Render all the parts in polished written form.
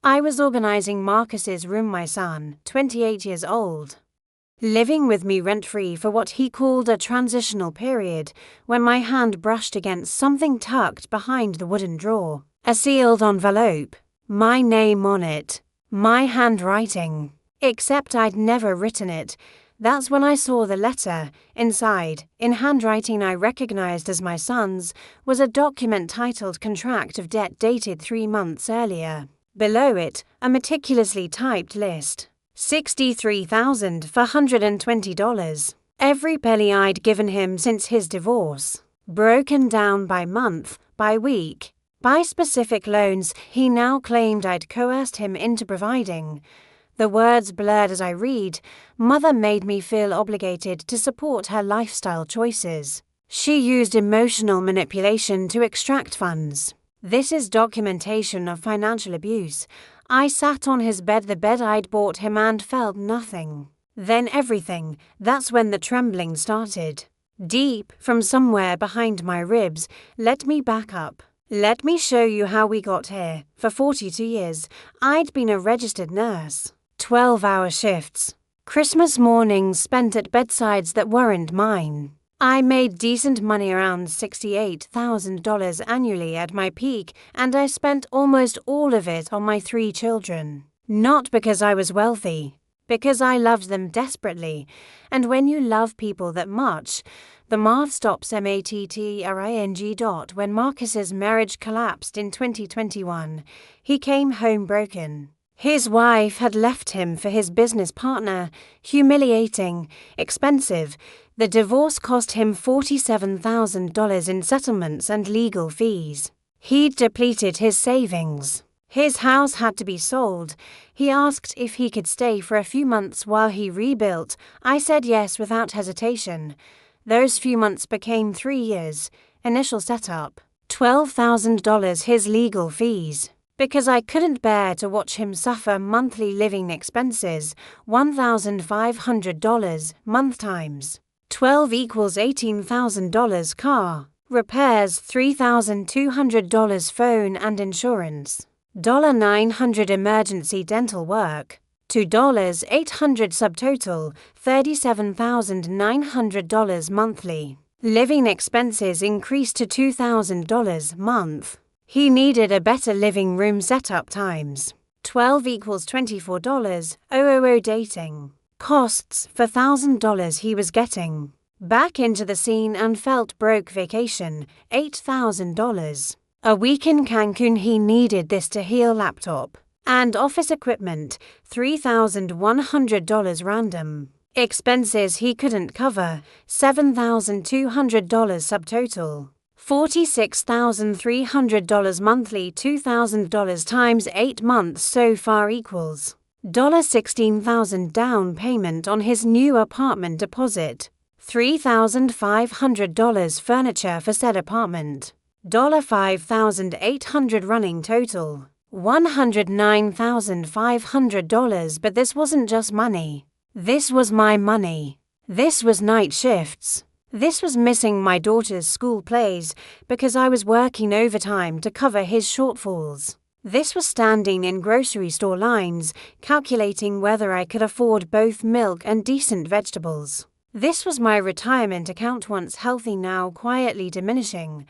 I was organizing Marcus's room, my son, 28 years old, living with me rent-free for what he called a transitional period, when my hand brushed against something tucked behind the wooden drawer. A sealed envelope. My name on it. My handwriting. Except I'd never written it. That's when I saw the letter. Inside, in handwriting I recognized as my son's, was a document titled Contract of Debt dated 3 months earlier. Below it, a meticulously typed list. $63,420. Every penny I'd given him since his divorce. Broken down by month, by week, by specific loans he now claimed I'd coerced him into providing. The words blurred as I read. Mother made me feel obligated to support her lifestyle choices. She used emotional manipulation to extract funds. This is documentation of financial abuse. I sat on his bed, the bed I'd bought him, and felt nothing. Then everything. That's when the trembling started. Deep, from somewhere behind my ribs. Let me back up. Let me show you how we got here. For 42 years, I'd been a registered nurse. 12-hour shifts. Christmas mornings spent at bedsides that weren't mine. I made decent money, around $68,000 annually at my peak, and I spent almost all of it on my 3 children. Not because I was wealthy, because I loved them desperately. And when you love people that much, the math stops mattering. When Marcus's marriage collapsed in 2021, he came home broken. His wife had left him for his business partner. Humiliating, expensive. The divorce cost him $47,000 in settlements and legal fees. He'd depleted his savings. His house had to be sold. He asked if he could stay for a few months while he rebuilt. I said yes without hesitation. Those few months became 3 years. Initial setup. $12,000 his legal fees. Because I couldn't bear to watch him suffer. Monthly living expenses, $1,500, month times 12 equals $18,000. Car. Repairs, $3,200. Phone and insurance. $900 emergency dental work. $2,800 subtotal, $37,900 monthly. Living expenses increased to $2,000 month. He needed a better living room setup times 12 equals $24. Dating. Costs for $1,000 he was getting. Back into the scene and felt broke. Vacation, $8,000. A week in Cancun, he needed this to heal. Laptop and office equipment, $3,100 random. Expenses he couldn't cover, $7,200 subtotal. $46,300 monthly, $2,000 times 8 months so far equals $16,000 down payment on his new apartment deposit, $3,500 furniture for said apartment, $5,800 running total, $109,500. But this wasn't just money. This was my money. This was night shifts. This was missing my daughter's school plays because I was working overtime to cover his shortfalls. This was standing in grocery store lines, calculating whether I could afford both milk and decent vegetables. This was my retirement account, once healthy, now quietly diminishing.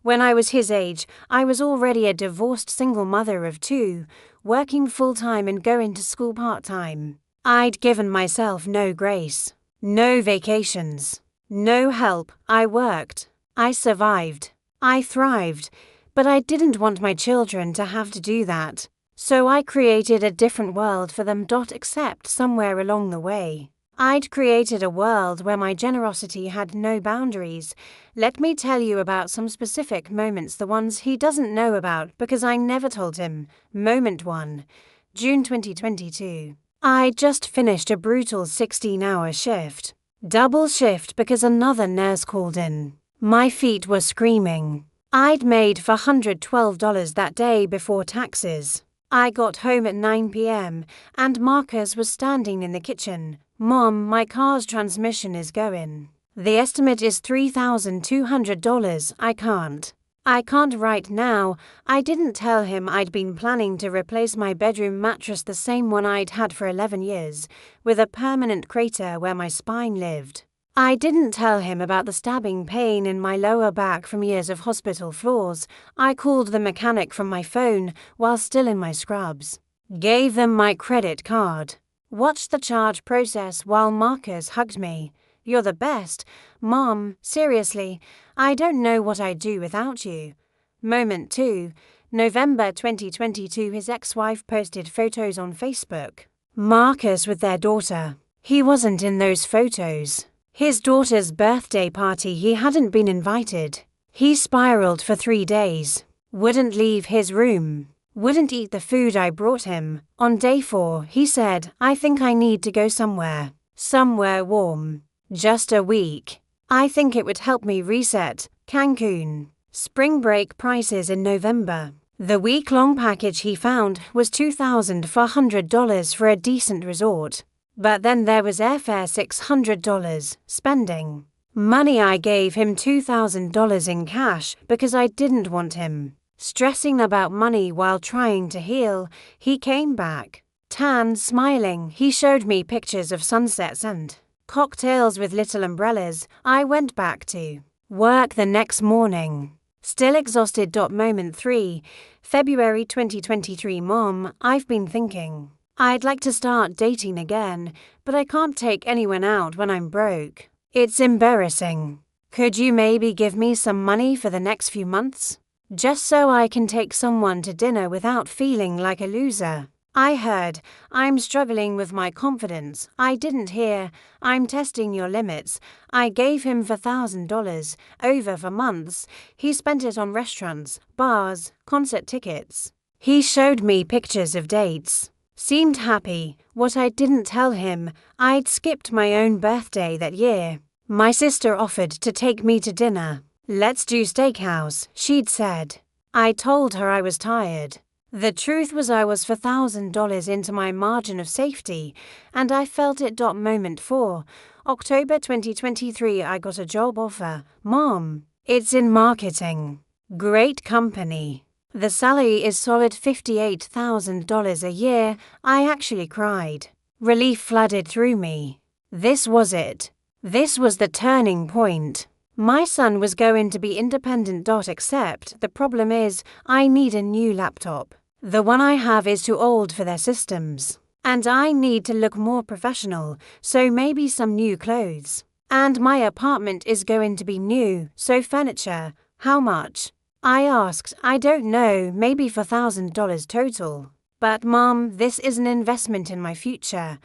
When I was his age, I was already a divorced single mother of 2, working full-time and going to school part-time. I'd given myself no grace, no vacations. No help. I worked. I survived. I thrived. But I didn't want my children to have to do that. So I created a different world for them. Except somewhere along the way, I'd created a world where my generosity had no boundaries. Let me tell you about some specific moments, the ones he doesn't know about because I never told him. Moment 1. June 2022. I just finished a brutal 16-hour shift. Double shift because another nurse called in. My feet were screaming. I'd made $412 that day before taxes. I got home at 9 p.m. and Marcus was standing in the kitchen. Mom, my car's transmission is going. The estimate is $3,200. I can't. I can't right now. I didn't tell him I'd been planning to replace my bedroom mattress, the same one I'd had for 11 years, with a permanent crater where my spine lived. I didn't tell him about the stabbing pain in my lower back from years of hospital floors. I called the mechanic from my phone while still in my scrubs. Gave them my credit card. Watched the charge process while Marcus hugged me. You're the best. Mom, seriously, I don't know what I'd do without you. Moment 2. November 2022. His ex-wife posted photos on Facebook. Marcus with their daughter. He wasn't in those photos. His daughter's birthday party, he hadn't been invited. He spiraled for 3 days. Wouldn't leave his room. Wouldn't eat the food I brought him. On day 4, he said, I think I need to go somewhere. Somewhere warm. Just a week. I think it would help me reset. Cancun. Spring break prices in November. The week-long package he found was $2,400 for a decent resort. But then there was airfare $600, spending. Money. I gave him $2,000 in cash because I didn't want him stressing about money while trying to heal. He came back. Tan, smiling, he showed me pictures of sunsets and cocktails with little umbrellas. I went back to work the next morning. Still exhausted. Moment 3. February 2023. Mom, I've been thinking. I'd like to start dating again, but I can't take anyone out when I'm broke. It's embarrassing. Could you maybe give me some money for the next few months? Just so I can take someone to dinner without feeling like a loser. I heard, I'm struggling with my confidence. I didn't hear, I'm testing your limits. I gave him $4,000, over for months. He spent it on restaurants, bars, concert tickets. He showed me pictures of dates. Seemed happy. What I didn't tell him, I'd skipped my own birthday that year. My sister offered to take me to dinner. Let's do steakhouse, she'd said. I told her I was tired. The truth was I was $4,000 into my margin of safety, and I felt it. Moment 4. October 2023. I got a job offer. Mom, it's in marketing. Great company. The salary is solid $58,000 a year. I actually cried. Relief flooded through me. This was it. This was the turning point. My son was going to be independent. Except the problem is, I need a new laptop. The one I have is too old for their systems. And I need to look more professional, so maybe some new clothes. And my apartment is going to be new, so furniture. How much? I asked. I don't know, maybe $4,000 total. But Mom, this is an investment in my future.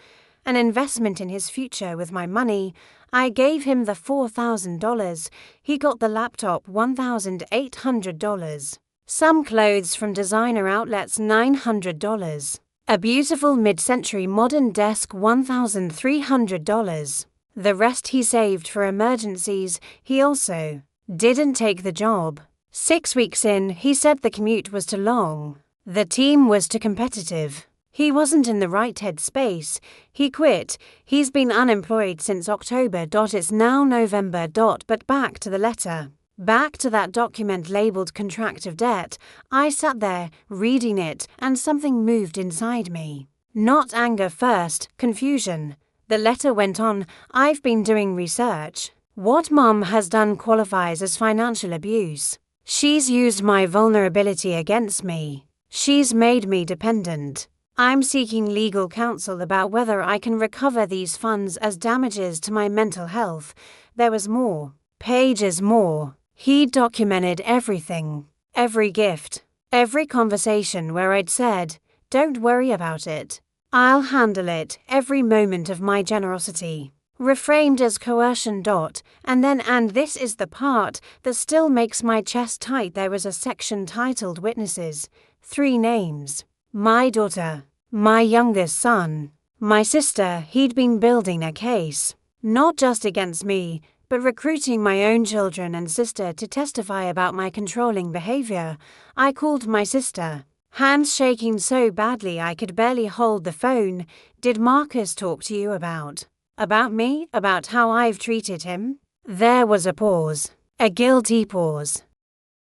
An investment in his future with my money. I gave him the $4,000. He got the laptop $1,800. Some clothes from designer outlets $900. A beautiful mid-century modern desk $1,300. The rest he saved for emergencies. He also didn't take the job. 6 weeks in, he said the commute was too long. The team was too competitive. He wasn't in the right headspace. He quit. He's been unemployed since October. It's now November. But back to the letter. Back to that document labeled contract of debt. I sat there, reading it, and something moved inside me. Not anger first, confusion. The letter went on, I've been doing research. What Mom has done qualifies as financial abuse. She's used my vulnerability against me. She's made me dependent. I'm seeking legal counsel about whether I can recover these funds as damages to my mental health. There was more. Pages more. He documented everything. Every gift. Every conversation where I'd said, don't worry about it. I'll handle it. Every moment of my generosity. Reframed as coercion. And this is the part that still makes my chest tight. There was a section titled Witnesses. 3 names. My daughter. My youngest son. My sister. He'd been building a case. Not just against me, but recruiting my own children and sister to testify about my controlling behavior. I called my sister. Hands shaking so badly I could barely hold the phone. Did Marcus talk to you about? About me? About how I've treated him? There was a pause. A guilty pause.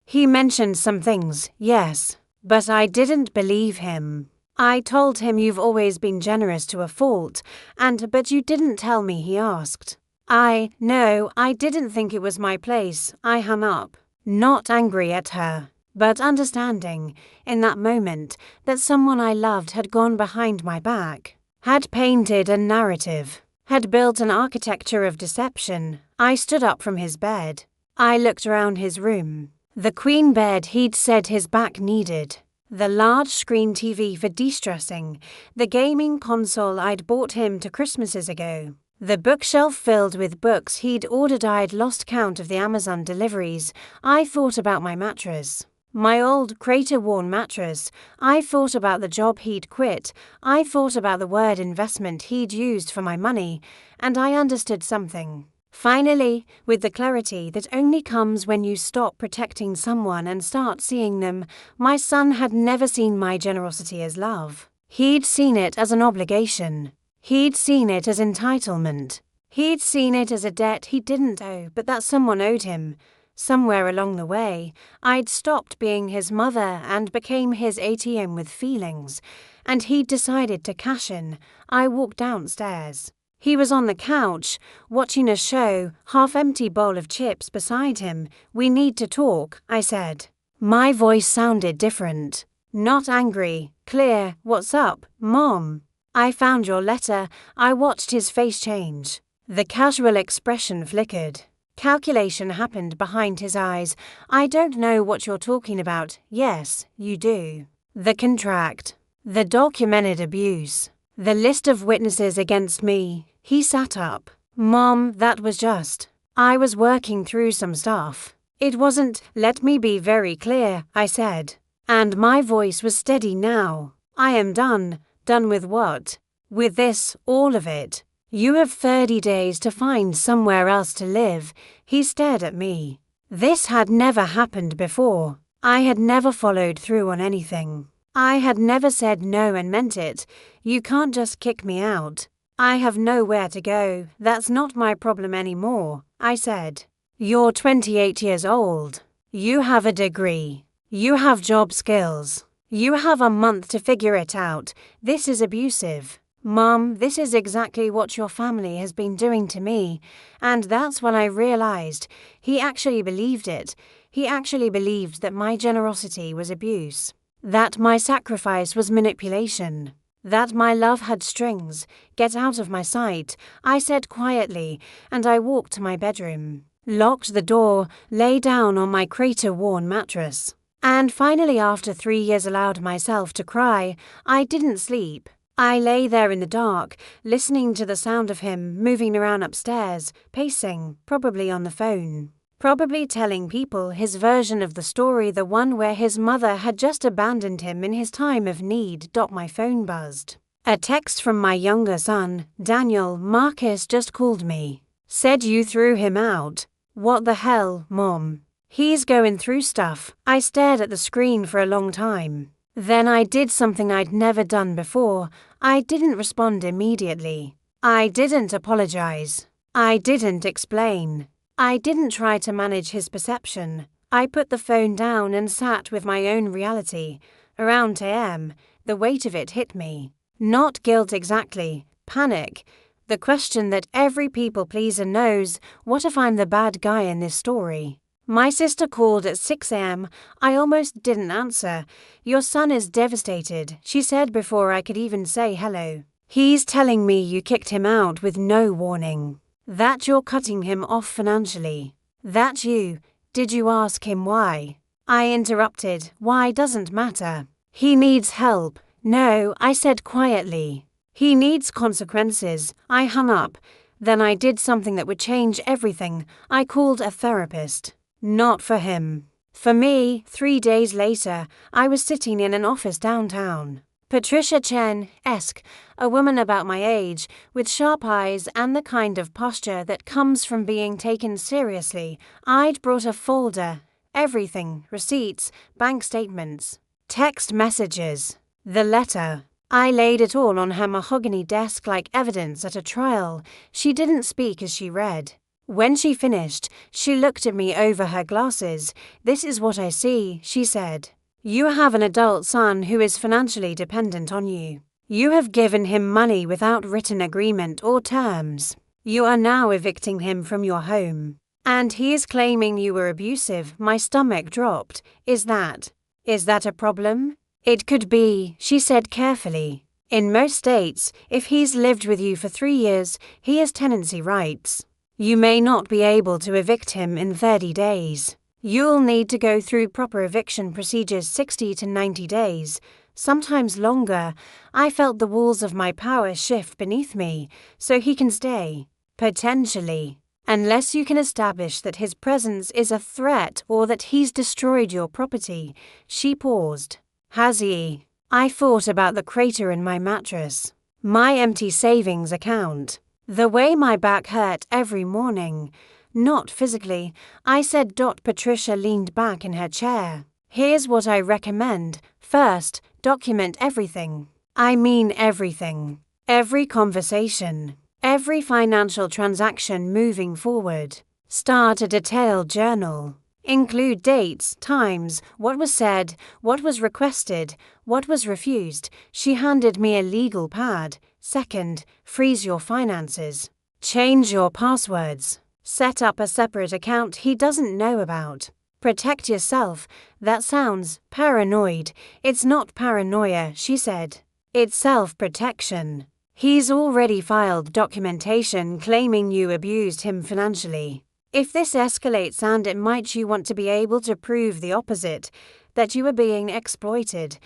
He mentioned some things, yes, but I didn't believe him. I told him you've always been generous to a fault, but you didn't tell me, he asked. No, I didn't think it was my place. I hung up, not angry at her, but understanding, in that moment, that someone I loved had gone behind my back, had painted a narrative, had built an architecture of deception. I stood up from his bed. I looked around his room. The queen bed he'd said his back needed, the large screen TV for de-stressing, the gaming console I'd bought him to Christmases ago, the bookshelf filled with books he'd ordered. I'd lost count of the Amazon deliveries. I thought about my mattress, my old crater-worn mattress. I thought about the job he'd quit. I thought about the word investment he'd used for my money, and I understood something. Finally, with the clarity that only comes when you stop protecting someone and start seeing them, my son had never seen my generosity as love. He'd seen it as an obligation. He'd seen it as entitlement. He'd seen it as a debt he didn't owe, but that someone owed him. Somewhere along the way, I'd stopped being his mother and became his ATM with feelings, and he'd decided to cash in. I walked downstairs. He was on the couch, watching a show, half-empty bowl of chips beside him. We need to talk, I said. My voice sounded different. Not angry, clear. What's up, Mom? I found your letter. I watched his face change. The casual expression flickered. Calculation happened behind his eyes. I don't know what you're talking about. Yes, you do. The contract. The documented abuse. The list of witnesses against me. He sat up. Mom, that was just. I was working through some stuff. It wasn't. Let me be very clear, I said. And my voice was steady now. I am done. Done with what? With this, all of it. You have 30 days to find somewhere else to live. He stared at me. This had never happened before. I had never followed through on anything. I had never said no and meant it. You can't just kick me out. I have nowhere to go. That's not my problem anymore, I said. You're 28 years old. You have a degree. You have job skills. You have a month to figure it out. This is abusive. Mom, this is exactly what your family has been doing to me. And that's when I realized he actually believed it. He actually believed that my generosity was abuse. That my sacrifice was manipulation. That my love had strings. Get out of my sight, I said quietly, and I walked to my bedroom, locked the door, lay down on my crater-worn mattress, and finally, after 3 years, allowed myself to cry. I didn't sleep. I lay there in the dark, listening to the sound of him moving around upstairs, pacing, probably on the phone. Probably telling people his version of the story, the one where his mother had just abandoned him in his time of need. My phone buzzed. A text from my younger son, Daniel. Marcus just called me. Said you threw him out. What the hell, Mom? He's going through stuff. I stared at the screen for a long time. Then I did something I'd never done before. I didn't respond immediately. I didn't apologize. I didn't explain. I didn't try to manage his perception. I put the phone down and sat with my own reality. Around a.m., the weight of it hit me. Not guilt exactly, panic. The question that every people pleaser knows, what if I'm the bad guy in this story? My sister called at 6 a.m. I almost didn't answer. Your son is devastated, she said before I could even say hello. He's telling me you kicked him out with no warning. That you're cutting him off financially. That you. Did you ask him why? I interrupted. Why doesn't matter. He needs help. No, I said quietly. He needs consequences. I hung up. Then I did something that would change everything. I called a therapist. Not for him. For me. 3 days later, I was sitting in an office downtown. Patricia Chen-esque, a woman about my age, with sharp eyes and the kind of posture that comes from being taken seriously. I'd brought a folder, everything, receipts, bank statements, text messages, the letter. I laid it all on her mahogany desk like evidence at a trial. She didn't speak as she read. When she finished, she looked at me over her glasses. "This is what I see," she said. "You have an adult son who is financially dependent on you. You have given him money without written agreement or terms. You are now evicting him from your home. And he is claiming you were abusive." My stomach dropped. Is that a problem?" "It could be," she said carefully. "In most states, if he's lived with you for 3 years, he has tenancy rights. You may not be able to evict him in 30 days. You'll need to go through proper eviction procedures 60 to 90 days, sometimes longer." I felt the walls of my power shift beneath me. "So he can stay?" "Potentially. Unless you can establish that his presence is a threat or that he's destroyed your property." She paused. "Has he?" I thought about the crater in my mattress, my empty savings account, the way my back hurt every morning. "Not physically," I said. Patricia leaned back in her chair. "Here's what I recommend. First, document everything. I mean everything. Every conversation. Every financial transaction moving forward. Start a detailed journal. Include dates, times, what was said, what was requested, what was refused." She handed me a legal pad. "Second, freeze your finances. Change your passwords. Set up a separate account he doesn't know about. Protect yourself." That sounds paranoid. "It's not paranoia," she said. "It's self-protection. He's already filed documentation claiming you abused him financially. If this escalates, and it might, you want to be able to prove the opposite, that you were being exploited."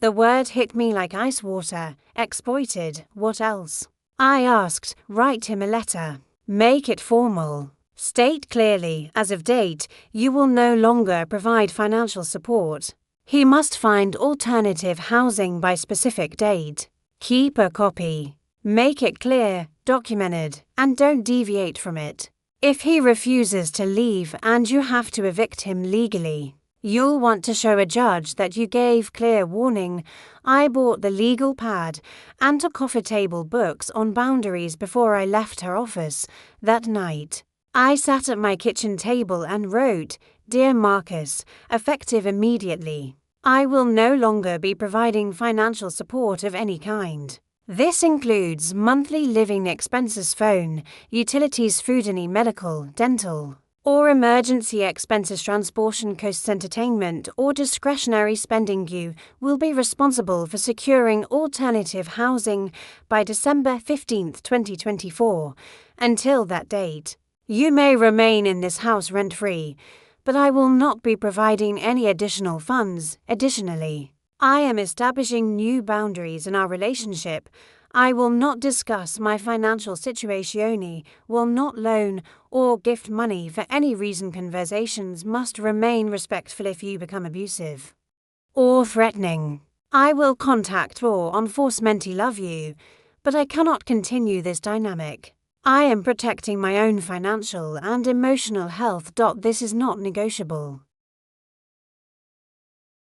The word hit me like ice water. Exploited. What else? I asked. "Write him a letter. Make it formal. State clearly, as of date, you will no longer provide financial support. He must find alternative housing by specific date. Keep a copy. Make it clear, documented, and don't deviate from it. If he refuses to leave and you have to evict him legally, you'll want to show a judge that you gave clear warning." I bought the legal pad and took coffee table books on boundaries before I left her office. That night, I sat at my kitchen table and wrote, "Dear Marcus, effective immediately. I will no longer be providing financial support of any kind. This includes monthly living expenses, phone, utilities, food, any medical, dental, or emergency expenses, transportation costs, entertainment, or discretionary spending. You will be responsible for securing alternative housing by December 15, 2024. Until that date, you may remain in this house rent-free, but I will not be providing any additional funds. Additionally, I am establishing new boundaries in our relationship. I will not discuss my financial situation, will not loan or gift money for any reason. Conversations must remain respectful. If you become abusive or threatening, I will contact law enforcement. Love you, but I cannot continue this dynamic. I am protecting my own financial and emotional health. This is not negotiable."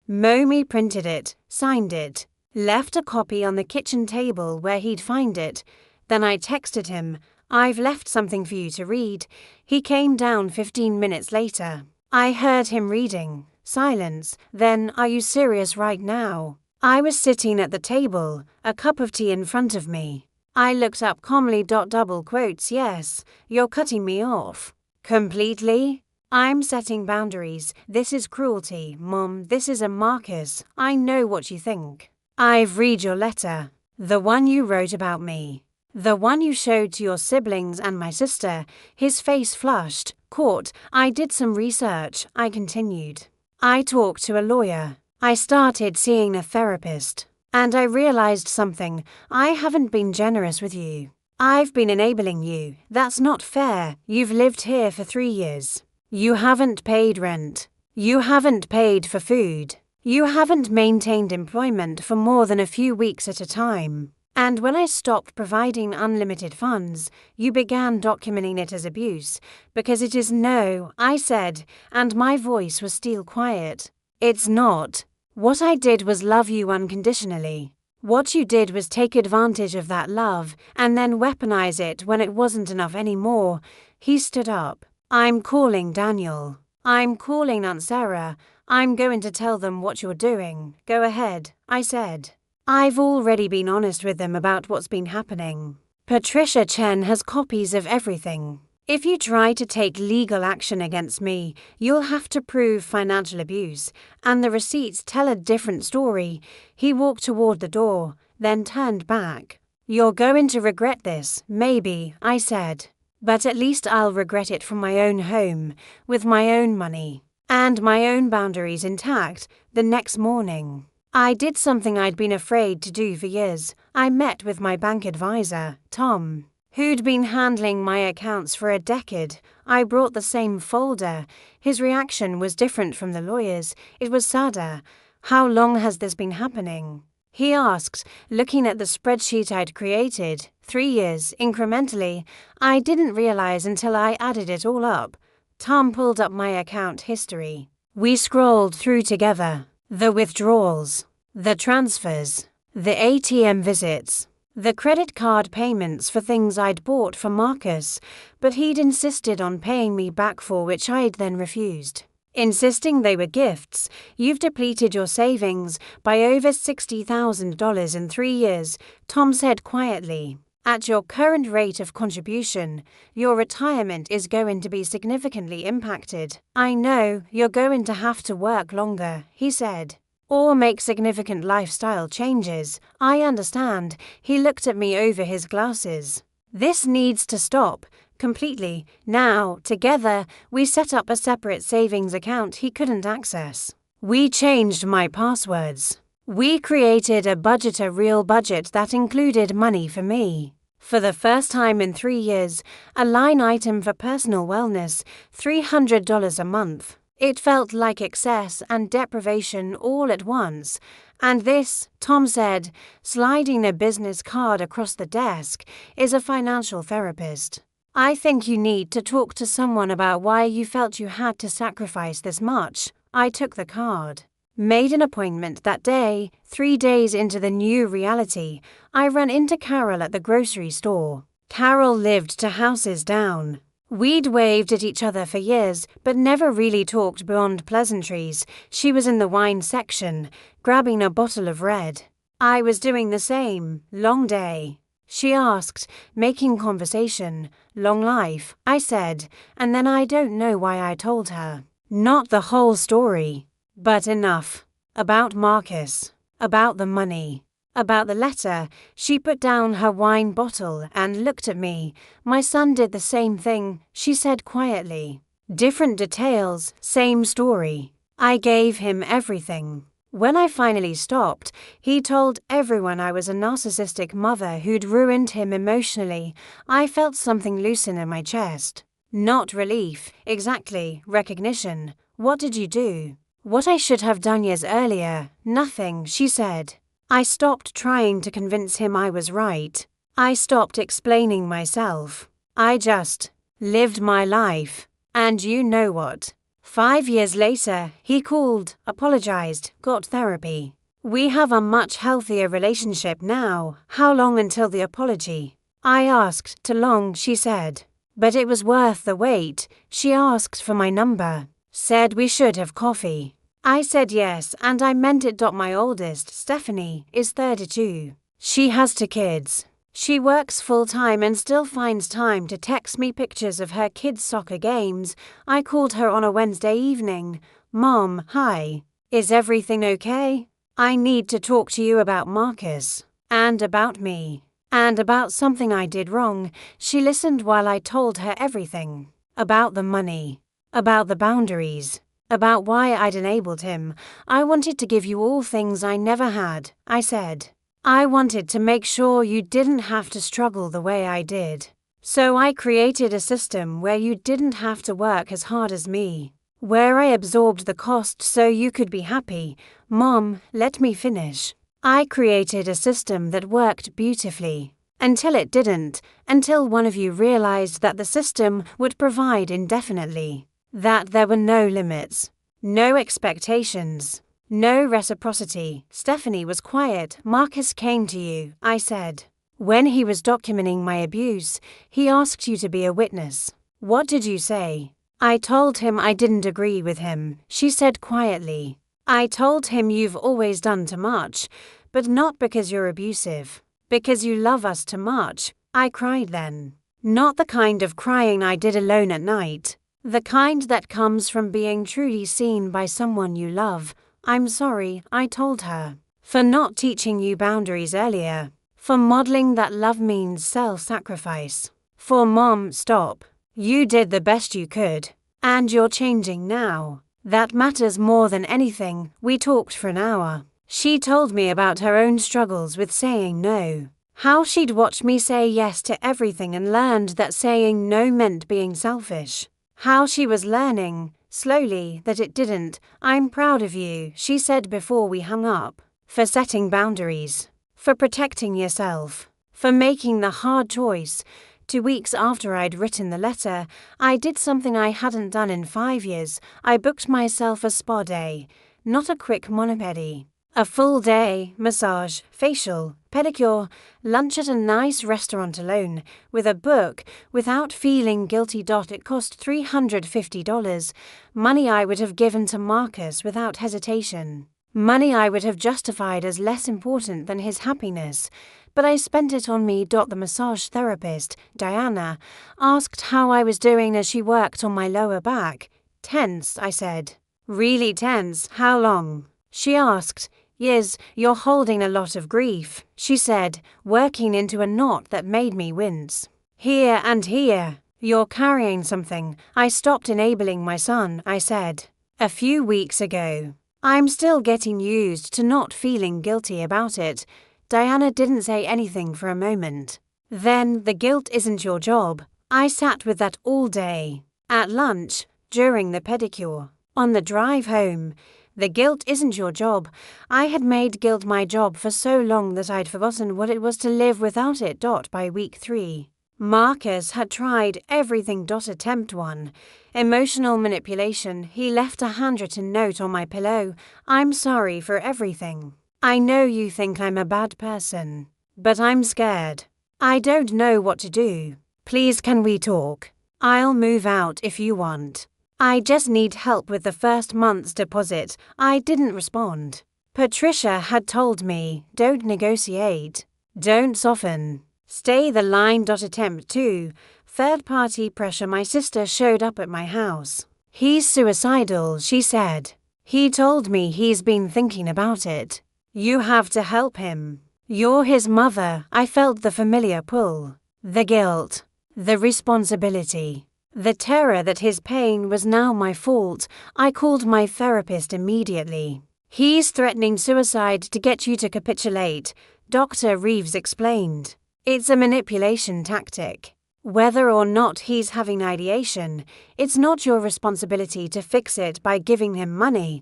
Momi printed it, signed it, left a copy on the kitchen table where he'd find it. Then I texted him, "I've left something for you to read." He came down 15 minutes later. I heard him reading. Silence. Then, "Are you serious right now?" I was sitting at the table, a cup of tea in front of me. I looked up calmly. Double quotes. "Yes, you're cutting me off." "Completely?" "I'm setting boundaries. This is cruelty, Mom. This is a Marcus. I know what you think. I've read your letter. The one you wrote about me. The one you showed to your siblings and my sister." His face flushed. "Caught. I did some research," I continued. "I talked to a lawyer. I started seeing a therapist. And I realized something. I haven't been generous with you. I've been enabling you. That's not fair. You've lived here for 3 years. You haven't paid rent. You haven't paid for food. You haven't maintained employment for more than a few weeks at a time. And when I stopped providing unlimited funds, you began documenting it as abuse. Because it is." "No," I said, and my voice was still quiet. "It's not. What I did was love you unconditionally. What you did was take advantage of that love and then weaponize it when it wasn't enough anymore. He stood up. I'm calling Daniel. I'm calling Aunt Sarah. I'm going to tell them what you're doing. Go ahead, I said. I've already been honest with them about what's been happening. Patricia Chen has copies of everything. If you try to take legal action against me, you'll have to prove financial abuse, and the receipts tell a different story. He walked toward the door, then turned back. You're going to regret this, maybe, I said. But at least I'll regret it from my own home, with my own money, and my own boundaries intact. The next morning, I did something I'd been afraid to do for years. I met with my bank advisor, Tom, who'd been handling my accounts for a decade. I brought the same folder. His reaction was different from the lawyer's. It was sadder. How long has this been happening? He asked, looking at the spreadsheet I'd created. 3 years, incrementally. I didn't realize until I added it all up. Tom pulled up my account history. We scrolled through together. The withdrawals, the transfers, the ATM visits, the credit card payments for things I'd bought for Marcus, but he'd insisted on paying me back for which I'd then refused. Insisting they were gifts. You've depleted your savings by over $60,000 in 3 years, Tom said quietly. At your current rate of contribution, your retirement is going to be significantly impacted. I know you're going to have to work longer, he said, or make significant lifestyle changes. I understand. He looked at me over his glasses. This needs to stop. Completely. Now, together, we set up a separate savings account he couldn't access. We changed my passwords. We created a real budget that included money for me. For the first time in 3 years, a line item for personal wellness, $300 a month. It felt like excess and deprivation all at once. And this, Tom said, sliding a business card across the desk, is a financial therapist. I think you need to talk to someone about why you felt you had to sacrifice this much. I took the card. Made an appointment that day. 3 days into the new reality, I ran into Carol at the grocery store. Carol lived 2 houses down. We'd waved at each other for years, but never really talked beyond pleasantries. She was in the wine section, grabbing a bottle of red. I was doing the same. Long day. She asked, making conversation. Long life, I said, and then I don't know why I told her. Not the whole story. But enough. About Marcus. About the money. About the letter. She put down her wine bottle and looked at me. My son did the same thing, she said quietly. Different details, same story. I gave him everything. When I finally stopped, he told everyone I was a narcissistic mother who'd ruined him emotionally. I felt something loosen in my chest. Not relief, exactly, recognition. What did you do? What I should have done years earlier. Nothing, she said. I stopped trying to convince him I was right. I stopped explaining myself. I just lived my life. And you know what? 5 years later, he called, apologized, got therapy. We have a much healthier relationship now. How long until the apology? I asked. Too long, she said. But it was worth the wait. She asked for my number. Said we should have coffee. I said yes, and I meant it. My oldest, Stephanie, is 32. She has 2 kids. She works full-time and still finds time to text me pictures of her kids' soccer games. I called her on a Wednesday evening. Mom, hi. Is everything okay? I need to talk to you about Marcus. And about me. And about something I did wrong. She listened while I told her everything. About the money. About the boundaries. About why I'd enabled him. I wanted to give you all things I never had, I said. I wanted to make sure you didn't have to struggle the way I did. So I created a system where you didn't have to work as hard as me. Where I absorbed the cost so you could be happy. Mom, let me finish. I created a system that worked beautifully. Until it didn't. Until one of you realized that the system would provide indefinitely. That there were no limits, no expectations, no reciprocity. Stephanie was quiet. Marcus came to you, I said. When he was documenting my abuse, he asked you to be a witness. What did you say? I told him I didn't agree with him, she said quietly. I told him you've always done too much, but not because you're abusive. Because you love us too much. I cried then. Not the kind of crying I did alone at night. The kind that comes from being truly seen by someone you love. I'm sorry, I told her. For not teaching you boundaries earlier. For modeling that love means self-sacrifice. For Mom, stop. You did the best you could. And you're changing now. That matters more than anything. We talked for an hour. She told me about her own struggles with saying no. How she'd watched me say yes to everything and learned that saying no meant being selfish. How she was learning, slowly, that it didn't. I'm proud of you, she said before we hung up. For setting boundaries. For protecting yourself. For making the hard choice. 2 weeks after I'd written the letter, I did something I hadn't done in 5 years. I booked myself a spa day. Not a quick monopedi. A full day, massage, facial, pedicure, lunch at a nice restaurant alone, with a book, without feeling guilty. It cost $350, money I would have given to Marcus without hesitation. Money I would have justified as less important than his happiness, but I spent it on me. The massage therapist, Diana, asked how I was doing as she worked on my lower back. Tense, I said. Really tense, how long? She asked. Yes, you're holding a lot of grief, she said, working into a knot that made me wince. Here and here, you're carrying something. I stopped enabling my son, I said. A few weeks ago. I'm still getting used to not feeling guilty about it. Diana didn't say anything for a moment. Then, the guilt isn't your job. I sat with that all day. At lunch, during the pedicure, on the drive home. The guilt isn't your job. I had made guilt my job for so long that I'd forgotten what it was to live without it. By week 3. Marcus had tried everything. Attempt 1. Emotional manipulation. He left a handwritten note on my pillow. I'm sorry for everything. I know you think I'm a bad person, but I'm scared. I don't know what to do. Please, can we talk? I'll move out if you want. I just need help with the first month's deposit. I didn't respond. Patricia had told me, don't negotiate. Don't soften. Stay the line. Attempt 2. Third-party pressure. My sister showed up at my house. He's suicidal, she said. He told me he's been thinking about it. You have to help him. You're his mother. I felt the familiar pull. The guilt. The responsibility. The terror that his pain was now my fault. I called my therapist immediately. He's threatening suicide to get you to capitulate, Dr. Reeves explained. It's a manipulation tactic. Whether or not he's having ideation, it's not your responsibility to fix it by giving him money.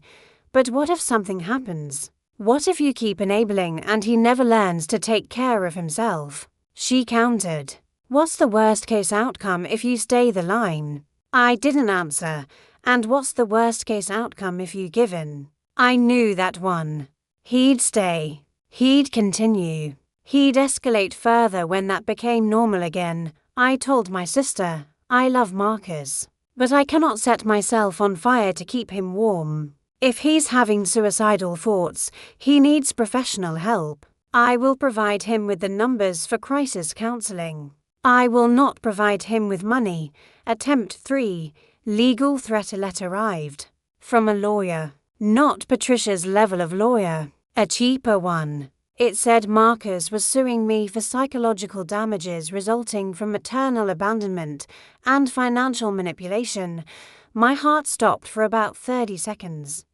But what if something happens? What if you keep enabling and he never learns to take care of himself? She countered. What's the worst-case outcome if you stay the line? I didn't answer. And what's the worst-case outcome if you give in? I knew that one. He'd stay. He'd continue. He'd escalate further when that became normal again. I told my sister, I love Marcus, but I cannot set myself on fire to keep him warm. If he's having suicidal thoughts, he needs professional help. I will provide him with the numbers for crisis counseling. I will not provide him with money. Attempt 3. Legal threat. A letter arrived. From a lawyer. Not Patricia's level of lawyer. A cheaper one. It said Marcus was suing me for psychological damages resulting from maternal abandonment and financial manipulation. My heart stopped for about 30 seconds.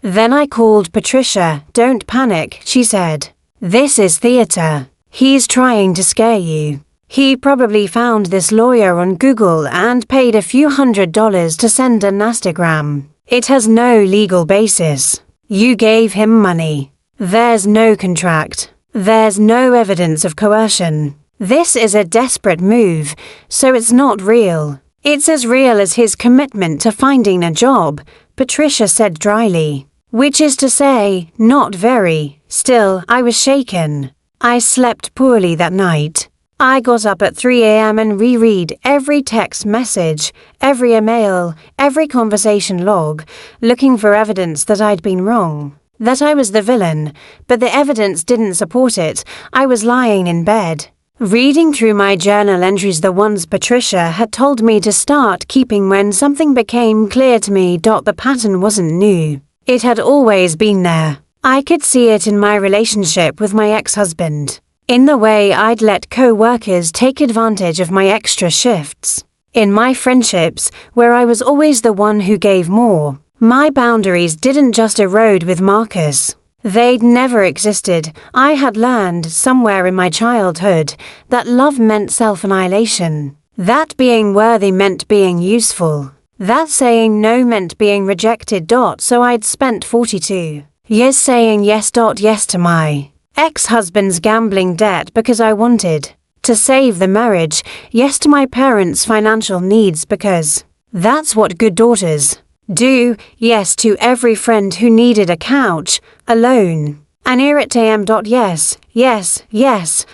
Then I called Patricia. Don't panic, she said. This is theater. He's trying to scare you. He probably found this lawyer on Google and paid a few $100s to send a nastagram. It has no legal basis. You gave him money. There's no contract. There's no evidence of coercion. This is a desperate move, so it's not real. It's as real as his commitment to finding a job, Patricia said dryly. Which is to say, not very. Still, I was shaken. I slept poorly that night. I got up at 3 a.m. and reread every text message, every email, every conversation log, looking for evidence that I'd been wrong, that I was the villain, but the evidence didn't support it. I was lying in bed, reading through my journal entries, the ones Patricia had told me to start keeping when something became clear to me. The pattern wasn't new. It had always been there. I could see it in my relationship with my ex-husband, in the way I'd let co-workers take advantage of my extra shifts, in my friendships where I was always the one who gave more. My boundaries didn't just erode with Marcus. They'd never existed. I had learned somewhere in my childhood that love meant self-annihilation, that being worthy meant being useful, that saying no meant being rejected. So I'd spent 42 years saying yes to my ex-husband's gambling debt because I wanted to save the marriage, yes to my parents' financial needs because that's what good daughters do, yes to every friend who needed a couch, a loan, an ear at am. Yes,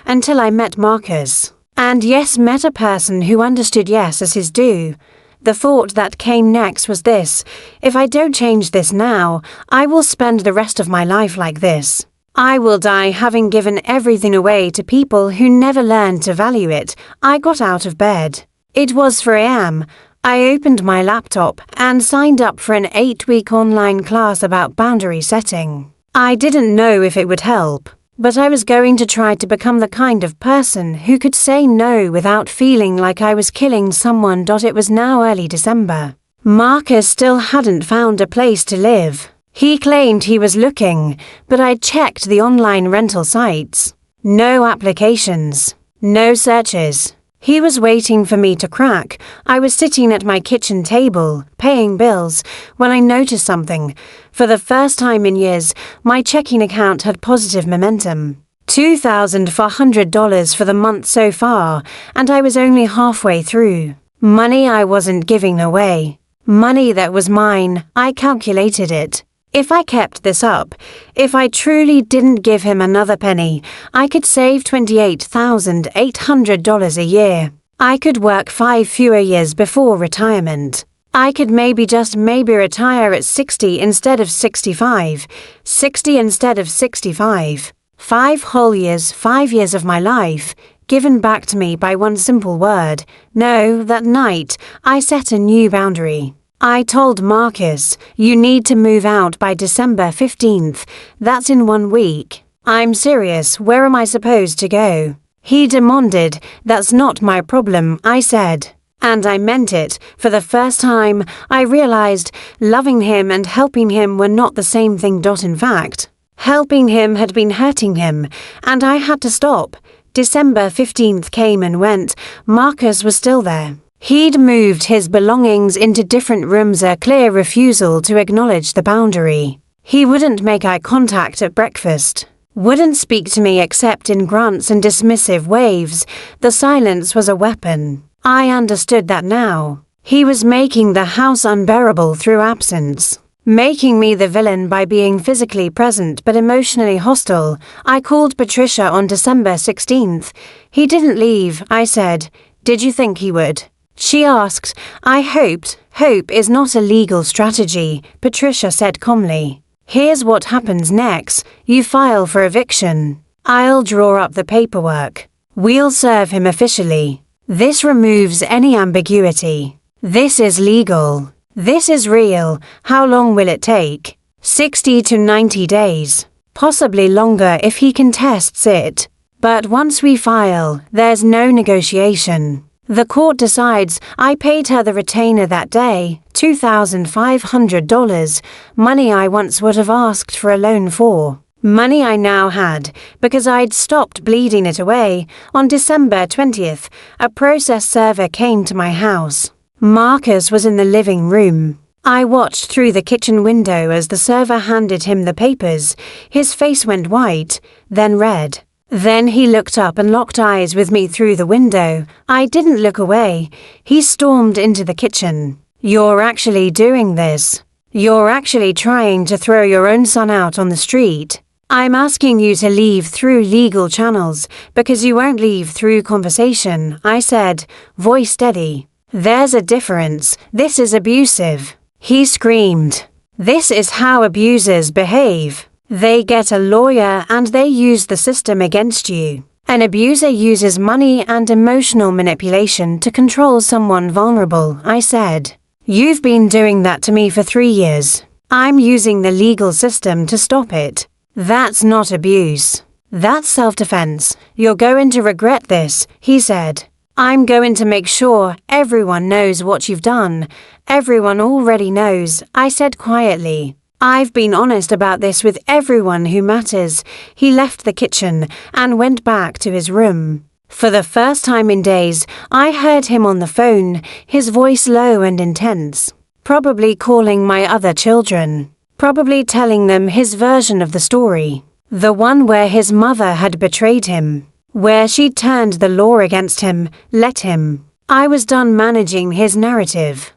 until I met Marcus. And yes, met a person who understood yes as his due. The thought that came next was this: if I don't change this now, I will spend the rest of my life like this. I will die having given everything away to people who never learned to value it. I got out of bed. It was 4 a.m. I opened my laptop and signed up for an 8-week online class about boundary setting. I didn't know if it would help, but I was going to try to become the kind of person who could say no without feeling like I was killing someone. It was now early December. Marcus still hadn't found a place to live. He claimed he was looking, but I'd checked the online rental sites. No applications. No searches. He was waiting for me to crack. I was sitting at my kitchen table, paying bills, when I noticed something. For the first time in years, my checking account had positive momentum. $2,400 for the month so far, and I was only halfway through. Money I wasn't giving away. Money that was mine. I calculated it. If I kept this up, if I truly didn't give him another penny, I could save $28,800 a year. I could work 5 fewer years before retirement. I could maybe retire at 60 instead of 65, 60 instead of 65. 5 whole years, 5 years of my life, given back to me by one simple word. No, that night, I set a new boundary. I told Marcus, you need to move out by December 15th. That's in 1 week. I'm serious, where am I supposed to go? He demanded, that's not my problem, I said. And I meant it. For the first time, I realized loving him and helping him were not the same thing. In fact, helping him had been hurting him, and I had to stop. December 15th came and went. Marcus was still there. He'd moved his belongings into different rooms, a clear refusal to acknowledge the boundary. He wouldn't make eye contact at breakfast, wouldn't speak to me except in grunts and dismissive waves. The silence was a weapon. I understood that now. He was making the house unbearable through absence, making me the villain by being physically present but emotionally hostile. I called Patricia on December 16th. He didn't leave, I said. Did you think he would? She asked. I hoped. Hope is not a legal strategy, Patricia said calmly. Here's what happens next. You file for eviction. I'll draw up the paperwork. We'll serve him officially. This removes any ambiguity. This is legal. This is real. How long will it take? 60 to 90 days. Possibly longer if he contests it. But once we file, there's no negotiation. The court decides. I paid her the retainer that day, $2,500, money I once would have asked for a loan for. Money I now had, because I'd stopped bleeding it away. On December 20th, a process server came to my house. Marcus was in the living room. I watched through the kitchen window as the server handed him the papers. His face went white, then red. Then he looked up and locked eyes with me through the window. I didn't look away. He stormed into the kitchen. You're actually doing this. You're actually trying to throw your own son out on the street. I'm asking you to leave through legal channels because you won't leave through conversation, I said, voice steady. There's a difference. This is abusive. He screamed. This is how abusers behave. They get a lawyer and they use the system against you. An abuser uses money and emotional manipulation to control someone vulnerable, I said. You've been doing that to me for 3 years. I'm using the legal system to stop it. That's not abuse. That's self-defense. You're going to regret this, he said. I'm going to make sure everyone knows what you've done. Everyone already knows, I said quietly. I've been honest about this with everyone who matters. He left the kitchen and went back to his room. For the first time in days, I heard him on the phone, his voice low and intense. Probably calling my other children. Probably telling them his version of the story. The one where his mother had betrayed him. Where she'd turned the law against him, let him. I was done managing his narrative.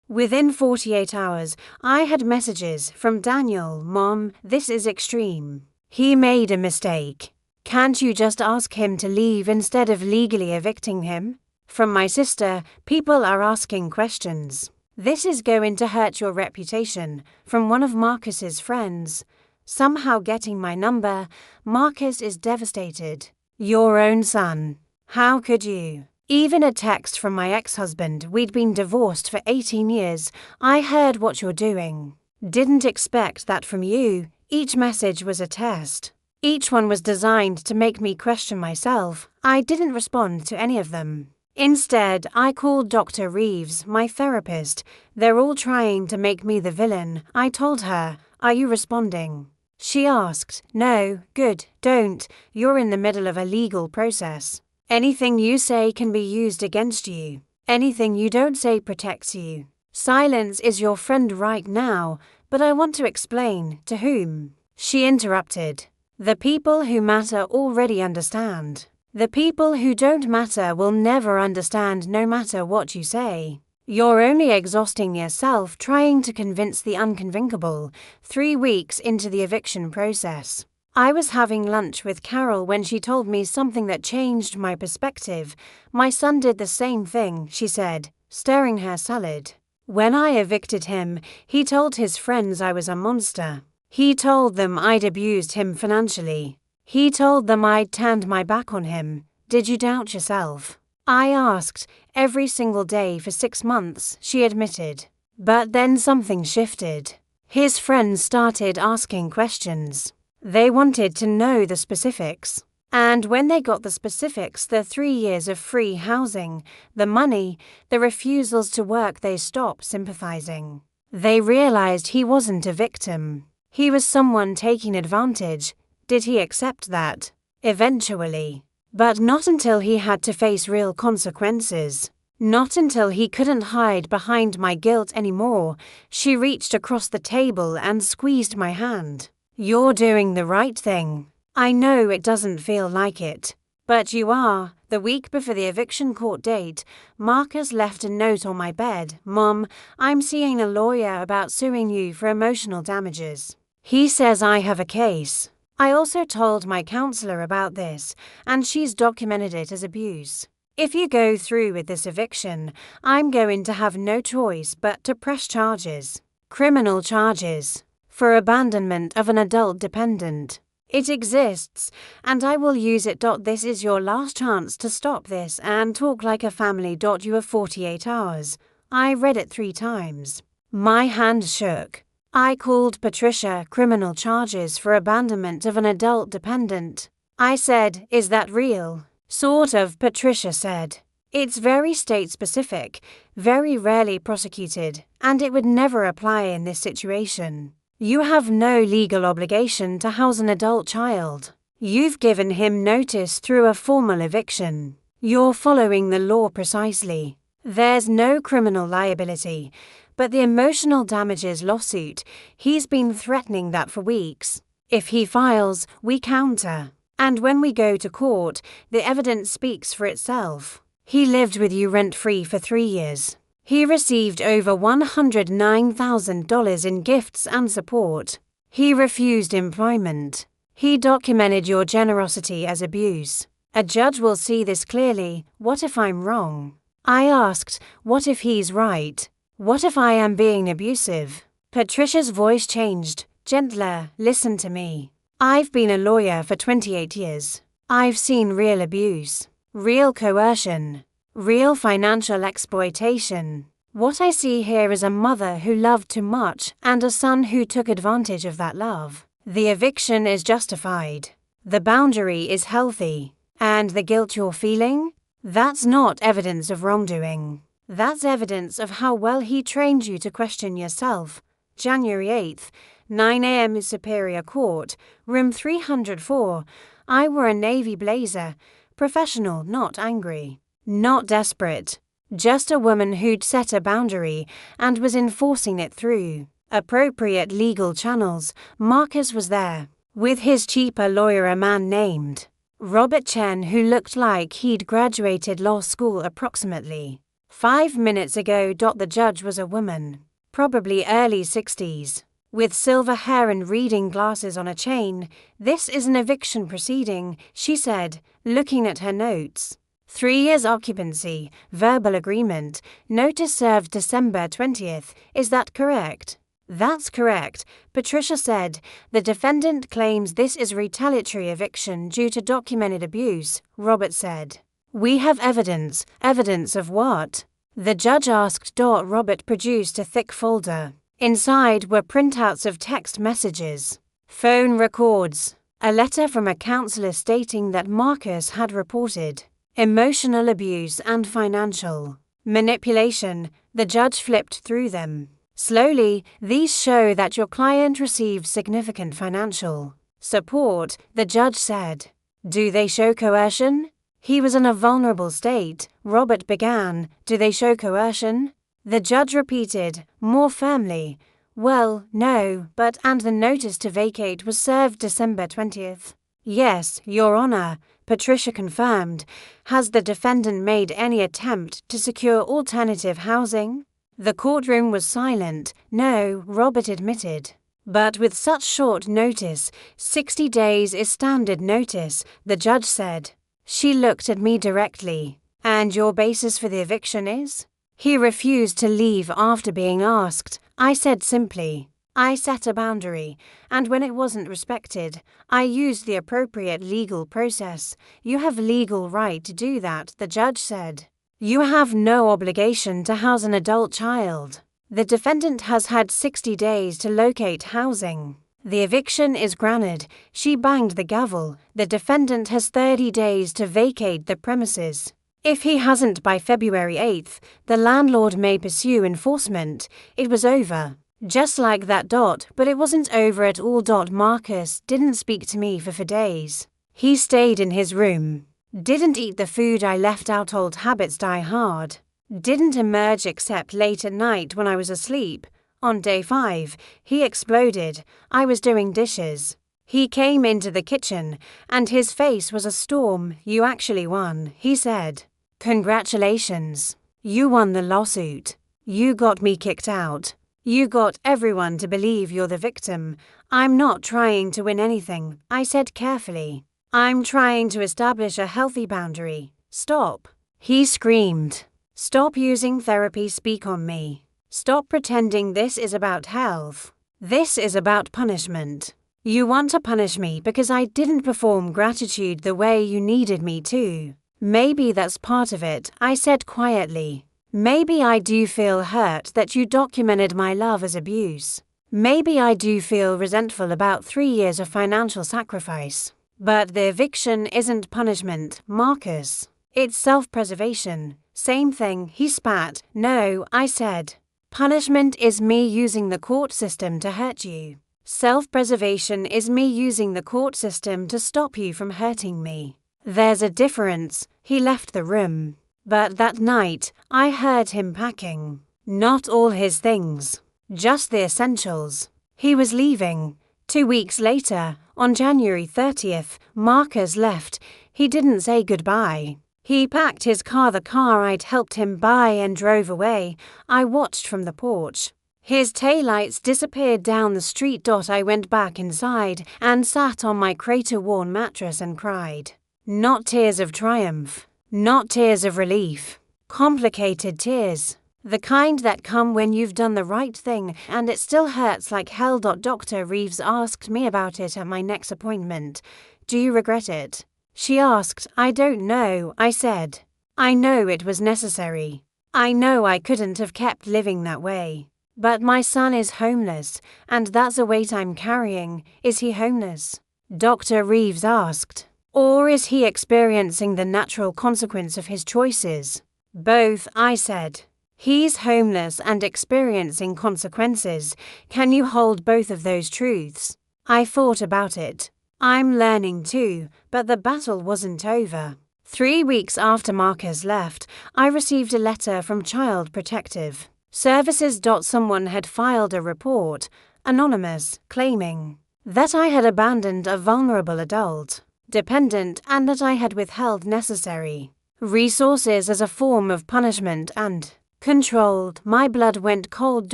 Within 48 hours, I had messages from Daniel, Mom, this is extreme. He made a mistake. Can't you just ask him to leave instead of legally evicting him? From my sister, people are asking questions. This is going to hurt your reputation. From one of Marcus's friends. Somehow getting my number, Marcus is devastated. Your own son. How could you? Even a text from my ex-husband, we'd been divorced for 18 years. I heard what you're doing. Didn't expect that from you. Each message was a test. Each one was designed to make me question myself. I didn't respond to any of them. Instead, I called Dr. Reeves, my therapist. They're all trying to make me the villain. I told her, are you responding? She asked, no, good, don't. You're in the middle of a legal process. Anything you say can be used against you. Anything you don't say protects you. Silence is your friend right now, but I want to explain to whom. She interrupted. The people who matter already understand. The people who don't matter will never understand no matter what you say. You're only exhausting yourself trying to convince the unconvincable 3 weeks into the eviction process. I was having lunch with Carol when she told me something that changed my perspective. My son did the same thing, she said, stirring her salad. When I evicted him, he told his friends I was a monster. He told them I'd abused him financially. He told them I'd turned my back on him. Did you doubt yourself? I asked, every single day for 6 months, she admitted. But then something shifted. His friends started asking questions. They wanted to know the specifics. And when they got the specifics, the 3 years of free housing, the money, the refusals to work, they stopped sympathizing. They realized he wasn't a victim. He was someone taking advantage. Did he accept that? Eventually. But not until he had to face real consequences. Not until he couldn't hide behind my guilt anymore. She reached across the table and squeezed my hand. You're doing the right thing. I know it doesn't feel like it. But you are. The week before the eviction court date, Marcus left a note on my bed. Mom, I'm seeing a lawyer about suing you for emotional damages. He says I have a case. I also told my counselor about this, and she's documented it as abuse. If you go through with this eviction, I'm going to have no choice but to press charges. Criminal charges. For abandonment of an adult dependent. It exists, and I will use it. This is your last chance to stop this and talk like a family. You have 48 hours. I read it 3 times. My hand shook. I called Patricia criminal charges for abandonment of an adult dependent. I said, is that real? Sort of, Patricia said. It's very state-specific, very rarely prosecuted, and it would never apply in this situation. You have no legal obligation to house an adult child. You've given him notice through a formal eviction. You're following the law precisely. There's no criminal liability, but the emotional damages lawsuit, he's been threatening that for weeks. If he files, we counter. And when we go to court, the evidence speaks for itself. He lived with you rent-free for 3 years. He received over $109,000 in gifts and support. He refused employment. He documented your generosity as abuse. A judge will see this clearly. What if I'm wrong? I asked, what if he's right? What if I am being abusive? Patricia's voice changed, gentler. Listen to me. I've been a lawyer for 28 years. I've seen real abuse, real coercion, real financial exploitation. What I see here is a mother who loved too much and a son who took advantage of that love. The eviction is justified. The boundary is healthy. And the guilt you're feeling? That's not evidence of wrongdoing. That's evidence of how well he trained you to question yourself. January 8th, 9 a.m. Superior Court, room 304. I wore a navy blazer. Professional, not angry. Not desperate. Just a woman who'd set a boundary and was enforcing it through appropriate legal channels. Marcus was there, with his cheaper lawyer, a man named Robert Chen, who looked like he'd graduated law school approximately 5 minutes ago. The judge was a woman, probably early 60s, with silver hair and reading glasses on a chain. This is an eviction proceeding, she said, looking at her notes. 3 years occupancy, verbal agreement, notice served December 20th. Is that correct? That's correct, Patricia said. The defendant claims this is retaliatory eviction due to documented abuse, Robert said. We have evidence. Evidence of what? The judge asked. Robert produced a thick folder. Inside were printouts of text messages, phone records, a letter from a counselor stating that Marcus had reported emotional abuse and financial manipulation. The judge flipped through them. Slowly, these show that your client received significant financial support, the judge said. Do they show coercion? He was in a vulnerable state, Robert began. Do they show coercion? The judge repeated, more firmly. Well, no, but and the notice to vacate was served December 20th. Yes, Your Honor, Patricia confirmed. Has the defendant made any attempt to secure alternative housing? The courtroom was silent. No, Robert admitted. But with such short notice, 60 days is standard notice, the judge said. She looked at me directly. And your basis for the eviction is? He refused to leave after being asked. I said simply, I set a boundary, and when it wasn't respected, I used the appropriate legal process. You have legal right to do that, the judge said. You have no obligation to house an adult child. The defendant has had 60 days to locate housing. The eviction is granted. She banged the gavel. The defendant has 30 days to vacate the premises. If he hasn't by February 8th, the landlord may pursue enforcement. It was over. Just like that. But it wasn't over at all. Marcus didn't speak to me for days. He stayed in his room. Didn't eat the food I left out. Old habits die hard. Didn't emerge except late at night when I was asleep. On day 5, he exploded. I was doing dishes. He came into the kitchen, and his face was a storm. You actually won, he said. Congratulations. You won the lawsuit. You got me kicked out. You got everyone to believe you're the victim. I'm not trying to win anything, I said carefully. I'm trying to establish a healthy boundary. Stop. He screamed. Stop using therapy. Speak on me. Stop pretending this is about health. This is about punishment. You want to punish me because I didn't perform gratitude the way you needed me to. Maybe that's part of it, I said quietly. Maybe I do feel hurt that you documented my love as abuse. Maybe I do feel resentful about 3 years of financial sacrifice. But the eviction isn't punishment, Marcus. It's self-preservation. Same thing, he spat. No, I said. Punishment is me using the court system to hurt you. Self-preservation is me using the court system to stop you from hurting me. There's a difference. He left the room. But that night, I heard him packing. Not all his things. Just the essentials. He was leaving. 2 weeks later, on January 30th, Marcus left. He didn't say goodbye. He packed his car, the car I'd helped him buy, and drove away. I watched from the porch. His taillights disappeared down the street. I went back inside and sat on my crater-worn mattress and cried. Not tears of triumph, not tears of relief. Complicated tears. The kind that come when you've done the right thing and it still hurts like hell. Dr. Reeves asked me about it at my next appointment. Do you regret it? She asked. I don't know, I said. I know it was necessary. I know I couldn't have kept living that way. But my son is homeless, and that's a weight I'm carrying. Is he homeless? Dr. Reeves asked. Or is he experiencing the natural consequence of his choices? Both, I said. He's homeless and experiencing consequences. Can you hold both of those truths? I thought about it. I'm learning too, but the battle wasn't over. 3 weeks after Marcus left, I received a letter from Child Protective Services. Someone had filed a report, anonymous, claiming that I had abandoned a vulnerable adult, dependent, and that I had withheld necessary resources as a form of punishment and controlled. My blood went cold.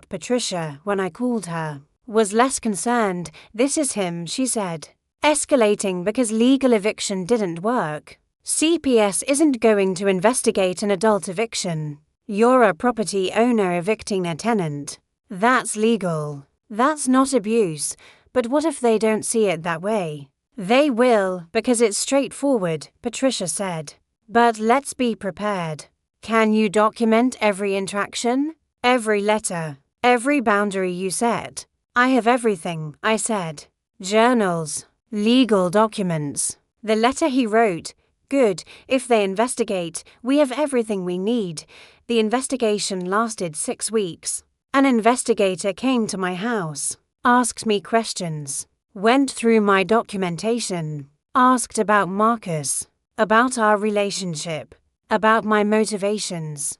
Patricia, when I called her, was less concerned. This is him, she said. Escalating because legal eviction didn't work. CPS isn't going to investigate an adult eviction. You're a property owner evicting a tenant. That's legal. That's not abuse. But what if they don't see it that way? They will, because it's straightforward, Patricia said. But let's be prepared. Can you document every interaction? Every letter? Every boundary you set? I have everything, I said. Journals. Legal documents. The letter he wrote. Good, if they investigate, we have everything we need. The investigation lasted 6 weeks. An investigator came to my house, asked me questions, went through my documentation, asked about Marcus, about our relationship, about my motivations.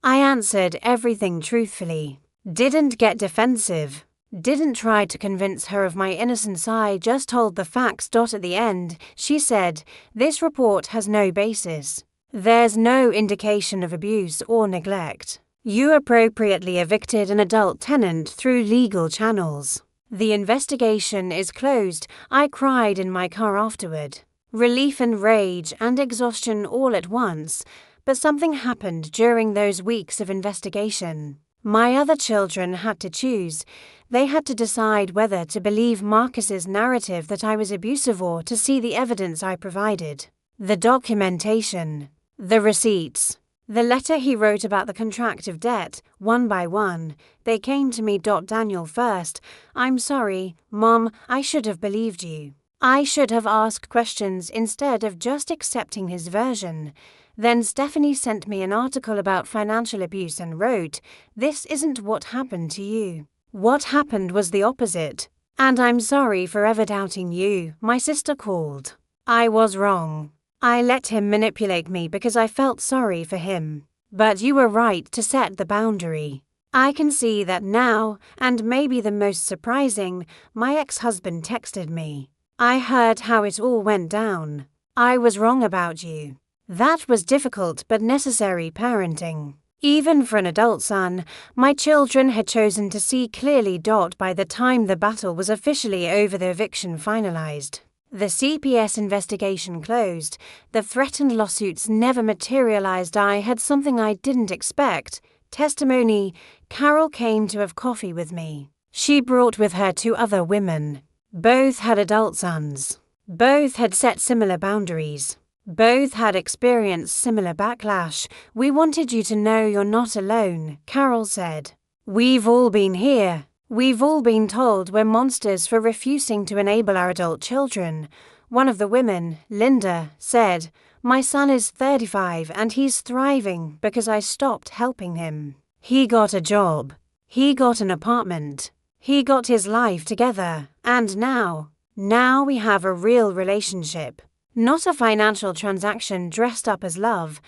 I answered everything truthfully, didn't get defensive, didn't try to convince her of my innocence. I just told the facts. At the end, she said, this report has no basis. There's no indication of abuse or neglect. You appropriately evicted an adult tenant through legal channels. The investigation is closed. I cried in my car afterward. Relief and rage and exhaustion all at once. But something happened during those weeks of investigation. My other children had to choose. They had to decide whether to believe Marcus's narrative that I was abusive or to see the evidence I provided. The documentation. The receipts. The letter he wrote about the contract of debt, one by one. They came to me. Daniel first. I'm sorry, Mom, I should have believed you. I should have asked questions instead of just accepting his version. Then Stephanie sent me an article about financial abuse and wrote, this isn't what happened to you. What happened was the opposite. And I'm sorry for ever doubting you, my sister called. I was wrong. I let him manipulate me because I felt sorry for him. But you were right to set the boundary. I can see that now, and maybe the most surprising, my ex-husband texted me. I heard how it all went down. I was wrong about you. That was difficult but necessary parenting. Even for an adult son, my children had chosen to see clearly. By the time the battle was officially over, the eviction finalized. The CPS investigation closed. The threatened lawsuits never materialized. I had something I didn't expect. Testimony. Carol came to have coffee with me. She brought with her 2 other women. Both had adult sons. Both had set similar boundaries. Both had experienced similar backlash. We wanted you to know you're not alone, Carol said. We've all been here. We've all been told we're monsters for refusing to enable our adult children. One of the women, Linda, said, my son is 35 and he's thriving because I stopped helping him. He got a job. He got an apartment. He got his life together. And now we have a real relationship. Not a financial transaction dressed up as love.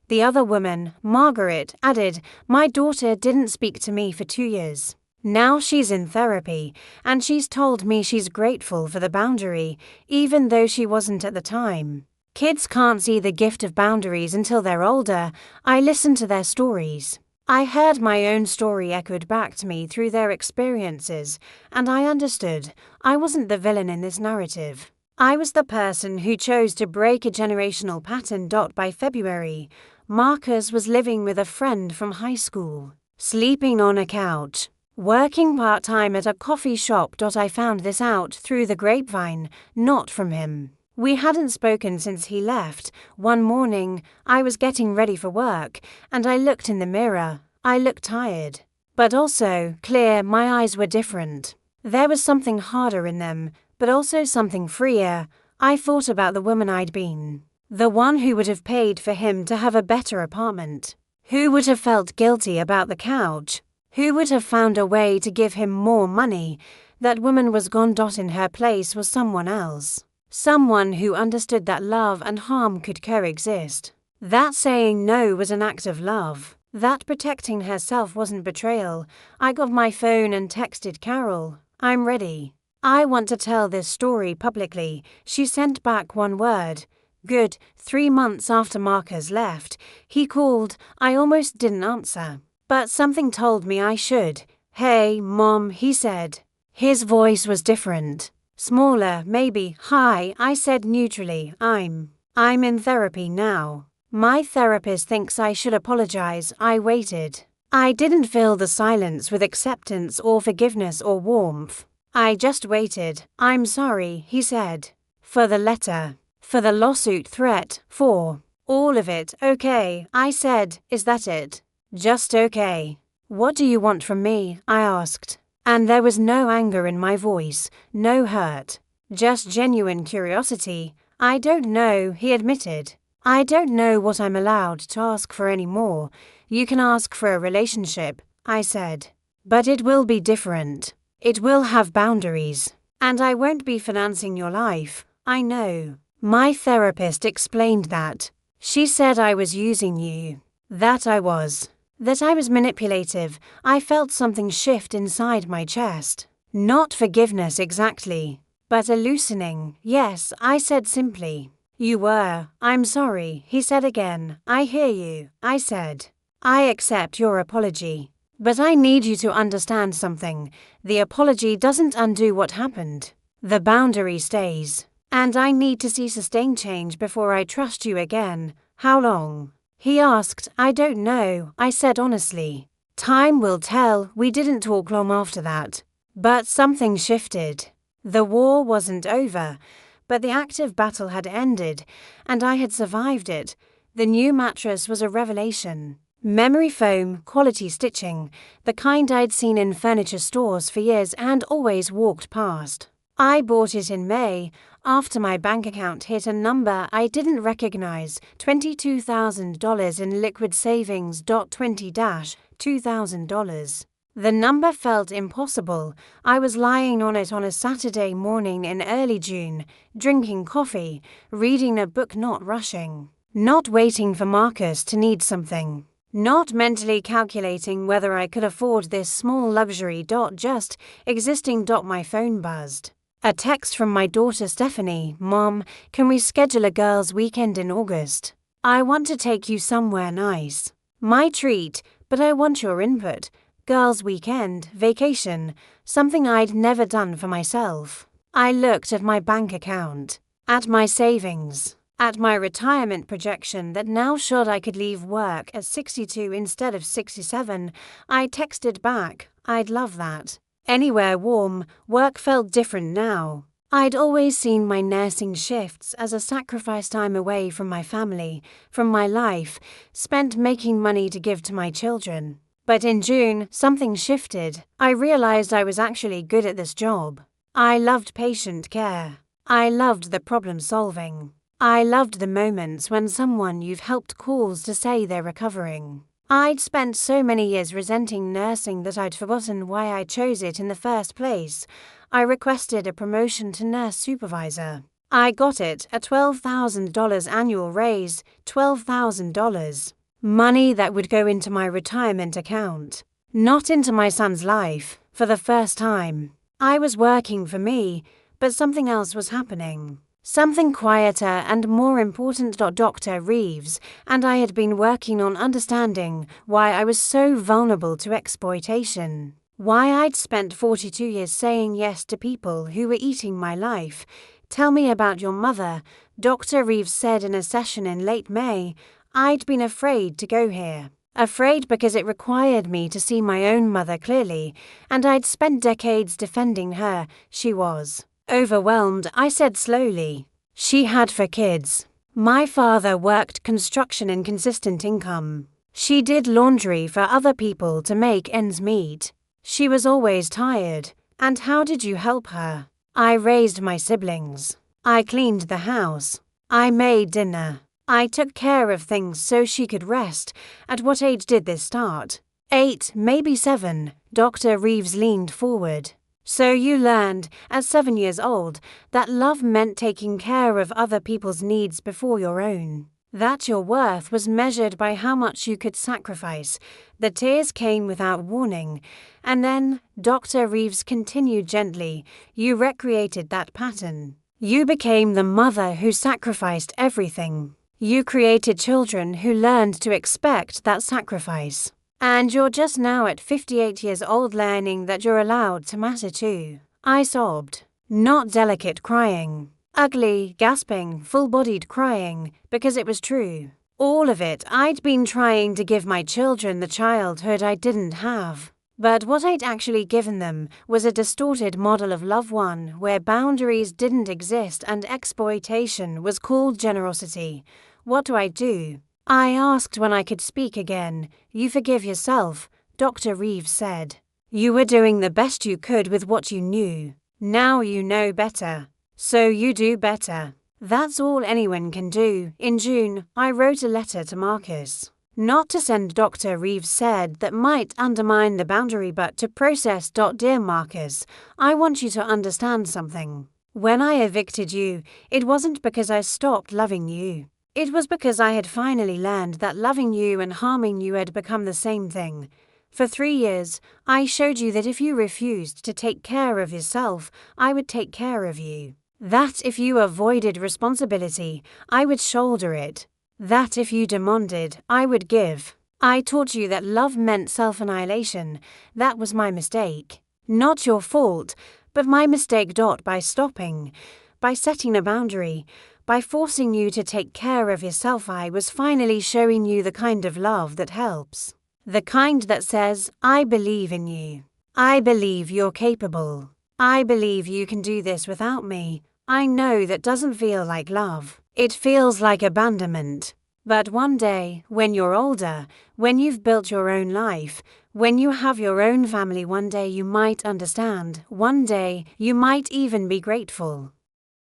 The other woman, Margaret, added, my daughter didn't speak to me for 2 years. Now she's in therapy, and she's told me she's grateful for the boundary, even though she wasn't at the time. Kids can't see the gift of boundaries until they're older. I listen to their stories. I heard my own story echoed back to me through their experiences, and I understood I wasn't the villain in this narrative. I was the person who chose to break a generational pattern. By February, Marcus was living with a friend from high school, sleeping on a couch, working part-time at a coffee shop. I found this out through the grapevine, not from him. We hadn't spoken since he left. One morning, I was getting ready for work, and I looked in the mirror. I looked tired, but also clear. My eyes were different. There was something harder in them, but also something freer. I thought about the woman I'd been. The one who would have paid for him to have a better apartment. Who would have felt guilty about the couch. Who would have found a way to give him more money. That woman was gone. In her place was someone else. Someone who understood that love and harm could coexist. That saying no was an act of love. That protecting herself wasn't betrayal. I got my phone and texted Carol. I'm ready. I want to tell this story publicly. She sent back one word. Good. 3 months after Marcus left, he called. I almost didn't answer, but something told me I should. Hey, Mom, he said. His voice was different. Smaller, maybe. Hi, I said neutrally. I'm in therapy now. My therapist thinks I should apologize. I waited. I didn't fill the silence with acceptance or forgiveness or warmth. I just waited. I'm sorry, he said. For the letter. For the lawsuit threat. For all of it. Okay, I said. Is that it? Just okay. What do you want from me? I asked. And there was no anger in my voice, no hurt. Just genuine curiosity. I don't know, he admitted. I don't know what I'm allowed to ask for anymore. You can ask for a relationship, I said. But it will be different. It will have boundaries. And I won't be financing your life. I know. My therapist explained that. She said I was using you. That I was. That I was manipulative. I felt something shift inside my chest. Not forgiveness exactly, but a loosening. Yes, I said simply. You were. I'm sorry, he said again. I hear you, I said. I accept your apology. But I need you to understand something. The apology doesn't undo what happened. The boundary stays. And I need to see sustained change before I trust you again. How long? He asked. I don't know, I said honestly. Time will tell. We didn't talk long after that. But something shifted. The war wasn't over, but the active battle had ended, and I had survived it. The new mattress was a revelation. Memory foam, quality stitching, the kind I'd seen in furniture stores for years and always walked past. I bought it in May, after my bank account hit a number I didn't recognize, $22,000 in liquid savings. $20,000. The number felt impossible. I was lying on it on a Saturday morning in early June, drinking coffee, reading a book, not rushing, not waiting for Marcus to need something. Not mentally calculating whether I could afford this small luxury. Just existing. My phone buzzed. A text from my daughter Stephanie. Mom, can we schedule a girls' weekend in August? I want to take you somewhere nice. My treat, but I want your input. Girls' weekend, vacation, something I'd never done for myself. I looked at my bank account, at my savings, at my retirement projection that now showed I could leave work at 62 instead of 67. I texted back, I'd love that. Anywhere warm. Work felt different now. I'd always seen my nursing shifts as a sacrifice, time away from my family, from my life, spent making money to give to my children. But in June, something shifted. I realized I was actually good at this job. I loved patient care. I loved the problem solving. I loved the moments when someone you've helped calls to say they're recovering. I'd spent so many years resenting nursing that I'd forgotten why I chose it in the first place. I requested a promotion to nurse supervisor. I got it, a $12,000 annual raise, $12,000. Money that would go into my retirement account, not into my son's life, for the first time. I was working for me, but something else was happening. Something quieter and more important. Dr. Reeves and I had been working on understanding why I was so vulnerable to exploitation. Why I'd spent 42 years saying yes to people who were eating my life. Tell me about your mother, Dr. Reeves said in a session in late May. I'd been afraid to go here. Afraid because it required me to see my own mother clearly, and I'd spent decades defending her. She was overwhelmed, I said slowly. She had 4 kids. My father worked construction, inconsistent income. She did laundry for other people to make ends meet. She was always tired. And how did you help her? I raised my siblings. I cleaned the house. I made dinner. I took care of things so she could rest. At what age did this start? 8, maybe 7. Dr. Reeves leaned forward. So you learned, at 7 years old, that love meant taking care of other people's needs before your own. That your worth was measured by how much you could sacrifice. The tears came without warning. And then, Dr. Reeves continued gently, you recreated that pattern. You became the mother who sacrificed everything. You created children who learned to expect that sacrifice. And you're just now at 58 years old learning that you're allowed to matter too. I sobbed. Not delicate crying. Ugly, gasping, full-bodied crying, because it was true. All of it. I'd been trying to give my children the childhood I didn't have. But what I'd actually given them was a distorted model of love, one where boundaries didn't exist and exploitation was called generosity. What do I do? I asked when I could speak again. You forgive yourself, Dr. Reeves said. You were doing the best you could with what you knew. Now you know better. So you do better. That's all anyone can do. In June, I wrote a letter to Marcus. Not to send, Dr. Reeves said, that might undermine the boundary, but to process. Dear Marcus, I want you to understand something. When I evicted you, it wasn't because I stopped loving you. It was because I had finally learned that loving you and harming you had become the same thing. For 3 years, I showed you that if you refused to take care of yourself, I would take care of you. That if you avoided responsibility, I would shoulder it. That if you demanded, I would give. I taught you that love meant self-annihilation. That was my mistake. Not your fault, but my mistake. By stopping, by setting a boundary, by forcing you to take care of yourself, I was finally showing you the kind of love that helps. The kind that says, I believe in you. I believe you're capable. I believe you can do this without me. I know that doesn't feel like love. It feels like abandonment. But one day, when you're older, when you've built your own life, when you have your own family, one day you might understand. One day, you might even be grateful.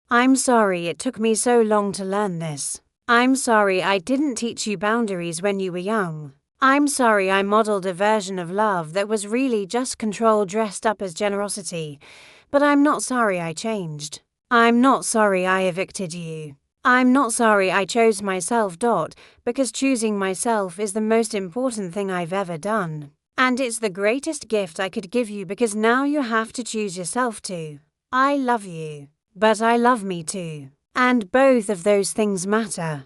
I'm sorry it took me so long to learn this. I'm sorry I didn't teach you boundaries when you were young. I'm sorry I modeled a version of love that was really just control dressed up as generosity. But I'm not sorry I changed. I'm not sorry I evicted you. I'm not sorry I chose myself. Because choosing myself is the most important thing I've ever done. And it's the greatest gift I could give you, because now you have to choose yourself too. I love you. But I love me too. And both of those things matter.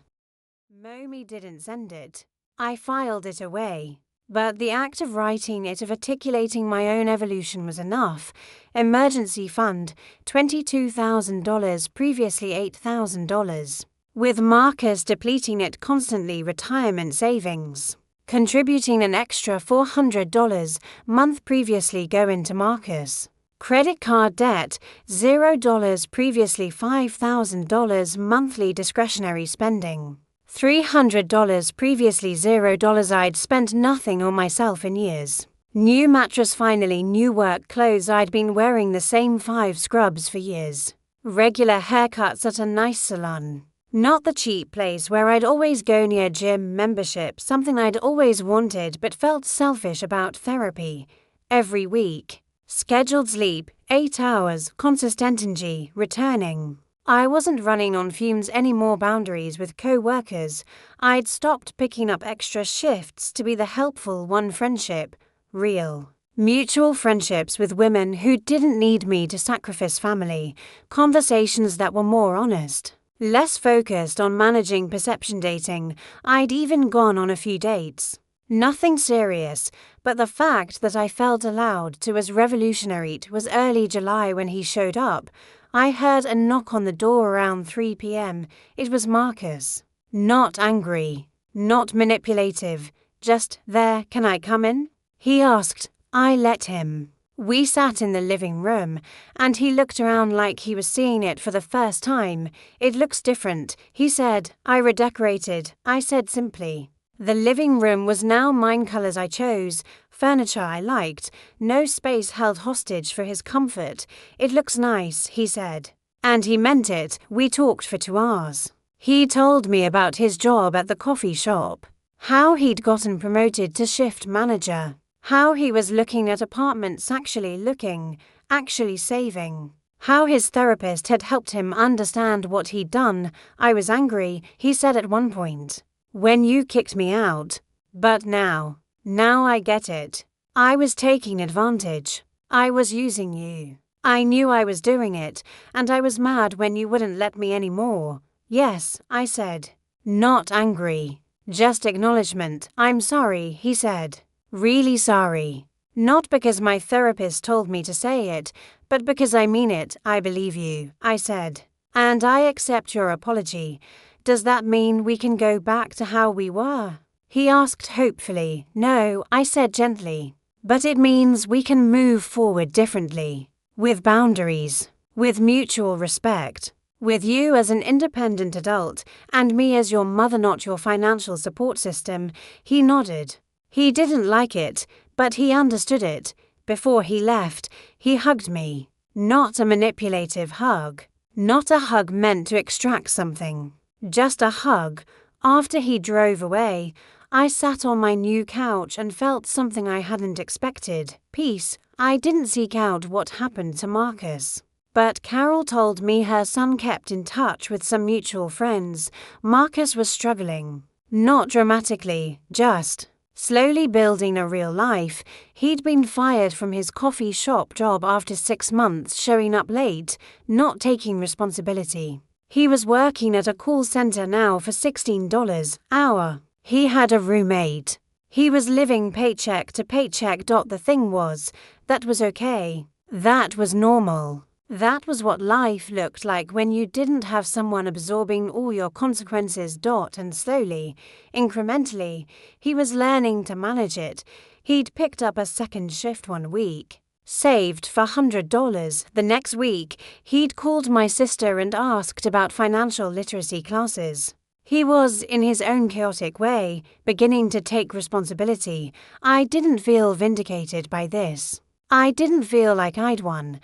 Momi didn't send it. I filed it away. But the act of writing it, of articulating my own evolution, was enough. Emergency fund, $22,000, previously $8,000. With Marcus depleting it constantly, retirement savings. Contributing an extra $400 month, previously going to Marcus. Credit card debt, $0, previously $5,000 monthly discretionary spending. $300, previously $0. I'd spent nothing on myself in years. New mattress, finally new work clothes. I'd been wearing the same 5 scrubs for years. Regular haircuts at a nice salon. Not the cheap place where I'd always go near. Gym membership, something I'd always wanted but felt selfish about. Therapy. Every week. Scheduled sleep, 8 hours, consistent energy, returning. I wasn't running on fumes anymore. Boundaries with co-workers. I'd stopped picking up extra shifts to be the helpful one. Friendship. Real. Mutual friendships with women who didn't need me to sacrifice family, conversations that were more honest. Less focused on managing perception dating. I'd even gone on a few dates. Nothing serious, but the fact that I felt allowed to was revolutionary. It was early July when he showed up. I heard a knock on the door around 3 p.m. It was Marcus. Not angry, not manipulative, just there, can I come in? He asked. I let him. We sat in the living room, and he looked around like he was seeing it for the first time. It looks different, he said. I redecorated, I said simply. The living room was now mine, colors I chose, furniture I liked, no space held hostage for his comfort. It looks nice, he said. And he meant it. We talked for 2 hours. He told me about his job at the coffee shop, how he'd gotten promoted to shift manager, how he was looking at apartments, actually saving, how his therapist had helped him understand what he'd done. I was angry, he said at one point, when you kicked me out. But now I get it. I was taking advantage. I was using you. I knew I was doing it, and I was mad when you wouldn't let me anymore. Yes, I said. Not angry. Just acknowledgement. I'm sorry, he said. Really sorry. Not because my therapist told me to say it, but because I mean it. I believe you, I said. And I accept your apology. Does that mean we can go back to how we were? He asked hopefully. No, I said gently. But it means we can move forward differently. With boundaries. With mutual respect. With you as an independent adult, and me as your mother, not your financial support system. He nodded. He didn't like it, but he understood it. Before he left, he hugged me. Not a manipulative hug. Not a hug meant to extract something. Just a hug. After he drove away, I sat on my new couch and felt something I hadn't expected. Peace. I didn't seek out what happened to Marcus. But Carol told me her son kept in touch with some mutual friends. Marcus was struggling. Not dramatically, just slowly building a real life. He'd been fired from his coffee shop job after 6 months, showing up late, not taking responsibility. He was working at a call center now for $16 an hour. He had a roommate. He was living paycheck to paycheck. The thing was, that was okay. That was normal. That was what life looked like when you didn't have someone absorbing all your consequences. And slowly, incrementally, he was learning to manage it. He'd picked up a second shift one week, saved for $100. The next week, he'd called my sister and asked about financial literacy classes. He was, in his own chaotic way, beginning to take responsibility. I didn't feel vindicated by this. I didn't feel like I'd won.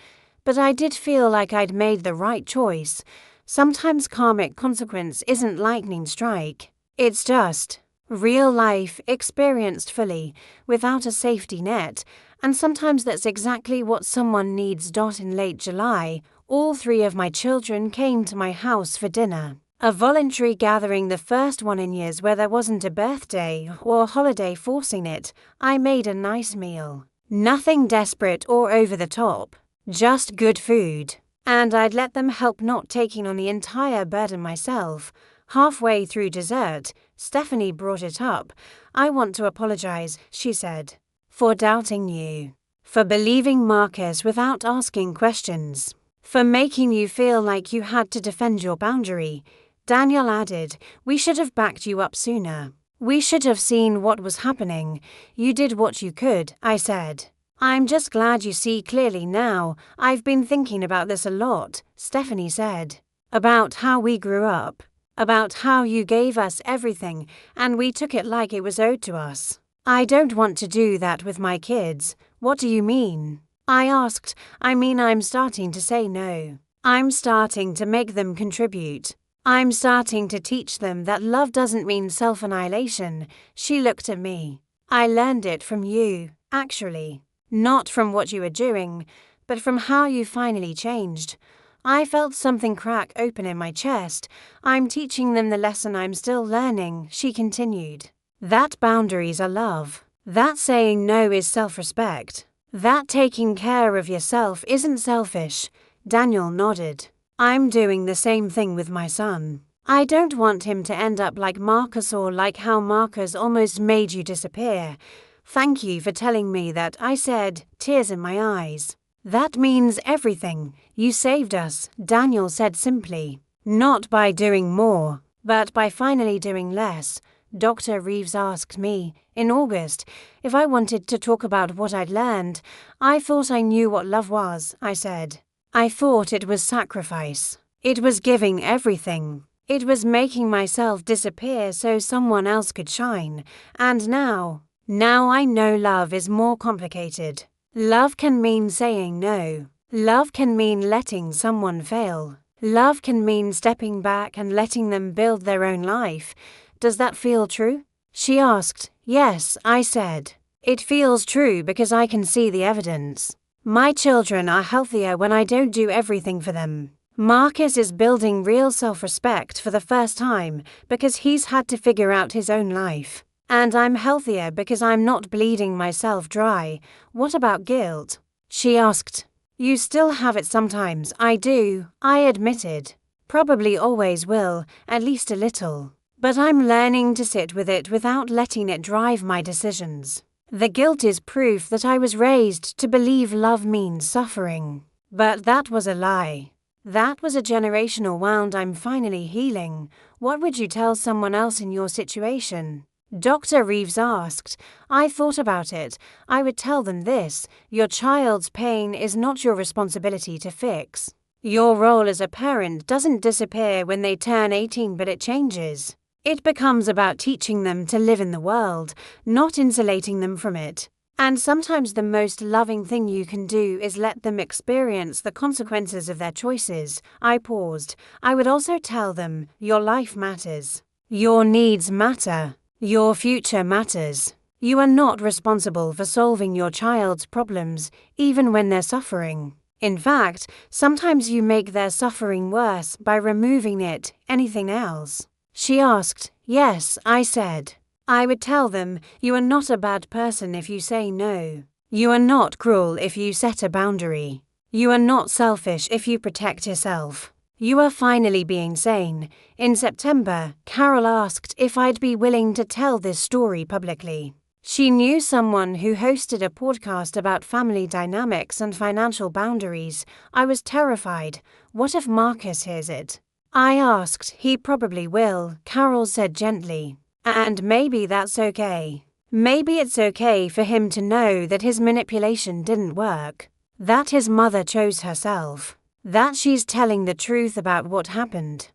But I did feel like I'd made the right choice. Sometimes karmic consequence isn't lightning strike. It's just real life experienced fully, without a safety net, and sometimes that's exactly what someone needs. In late July, all 3 of my children came to my house for dinner. A voluntary gathering, the first one in years where there wasn't a birthday or holiday forcing it. I made a nice meal. Nothing desperate or over the top. Just good food. And I'd let them help, not taking on the entire burden myself. Halfway through dessert, Stephanie brought it up. I want to apologize, she said, for doubting you. For believing Marcus without asking questions. For making you feel like you had to defend your boundary. Daniel added, we should have backed you up sooner. We should have seen what was happening. You did what you could, I said. I'm just glad you see clearly now. I've been thinking about this a lot, Stephanie said. About how we grew up. About how you gave us everything and we took it like it was owed to us. I don't want to do that with my kids. What do you mean? I asked. I mean, I'm starting to say no. I'm starting to make them contribute. I'm starting to teach them that love doesn't mean self-annihilation. She looked at me. I learned it from you, actually. Not from what you were doing, but from how you finally changed. I felt something crack open in my chest. I'm teaching them the lesson I'm still learning, she continued. That boundaries are love. That saying no is self-respect. That taking care of yourself isn't selfish. Daniel nodded. I'm doing the same thing with my son. I don't want him to end up like Marcus or like how Marcus almost made you disappear. Thank you for telling me that, I said, tears in my eyes. That means everything. You saved us, Daniel said simply. Not by doing more, but by finally doing less. Dr. Reeves asked me, in August, if I wanted to talk about what I'd learned. I thought I knew what love was, I said. I thought it was sacrifice. It was giving everything. It was making myself disappear so someone else could shine. And now I know love is more complicated. Love can mean saying no. Love can mean letting someone fail. Love can mean stepping back and letting them build their own life. Does that feel true? She asked. Yes, I said. It feels true because I can see the evidence. My children are healthier when I don't do everything for them. Marcus is building real self-respect for the first time because he's had to figure out his own life. And I'm healthier because I'm not bleeding myself dry. What about guilt? She asked. You still have it sometimes. I do, I admitted. Probably always will, at least a little. But I'm learning to sit with it without letting it drive my decisions. The guilt is proof that I was raised to believe love means suffering. But that was a lie. That was a generational wound I'm finally healing. What would you tell someone else in your situation? Dr. Reeves asked. I thought about it. I would tell them this: your child's pain is not your responsibility to fix. Your role as a parent doesn't disappear when they turn 18, but it changes. It becomes about teaching them to live in the world, not insulating them from it. And sometimes the most loving thing you can do is let them experience the consequences of their choices. I paused. I would also tell them, your life matters. Your needs matter. Your future matters. You are not responsible for solving your child's problems, even when they're suffering. In fact, sometimes you make their suffering worse by removing anything else. She asked. Yes, I said. I would tell them, you are not a bad person if you say no. You are not cruel if you set a boundary. You are not selfish if you protect yourself. You are finally being sane. In September, Carol asked if I'd be willing to tell this story publicly. She knew someone who hosted a podcast about family dynamics and financial boundaries. I was terrified. What if Marcus hears it? I asked. He probably will, Carol said gently. And maybe that's okay. Maybe it's okay for him to know that his manipulation didn't work. That his mother chose herself. That she's telling the truth about what happened.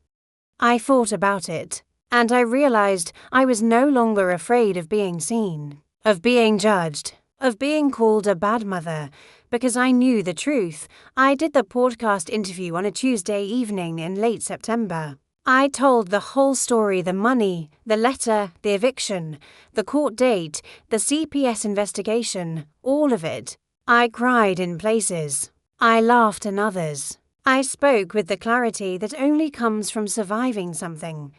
I thought about it, and I realized I was no longer afraid of being seen, of being judged, of being called a bad mother, because I knew the truth. I did the podcast interview on a Tuesday evening in late September. I told the whole story: the money, the letter, the eviction, the court date, the CPS investigation, all of it. I cried in places. I laughed in others. I spoke with the clarity that only comes from surviving something.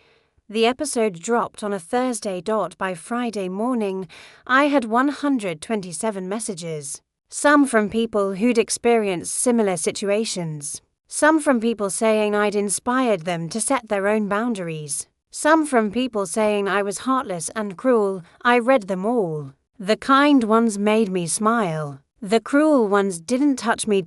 The episode dropped on a Thursday. By Friday morning, I had 127 messages. Some from people who'd experienced similar situations. Some from people saying I'd inspired them to set their own boundaries. Some from people saying I was heartless and cruel. I read them all. The kind ones made me smile. The cruel ones didn't touch me.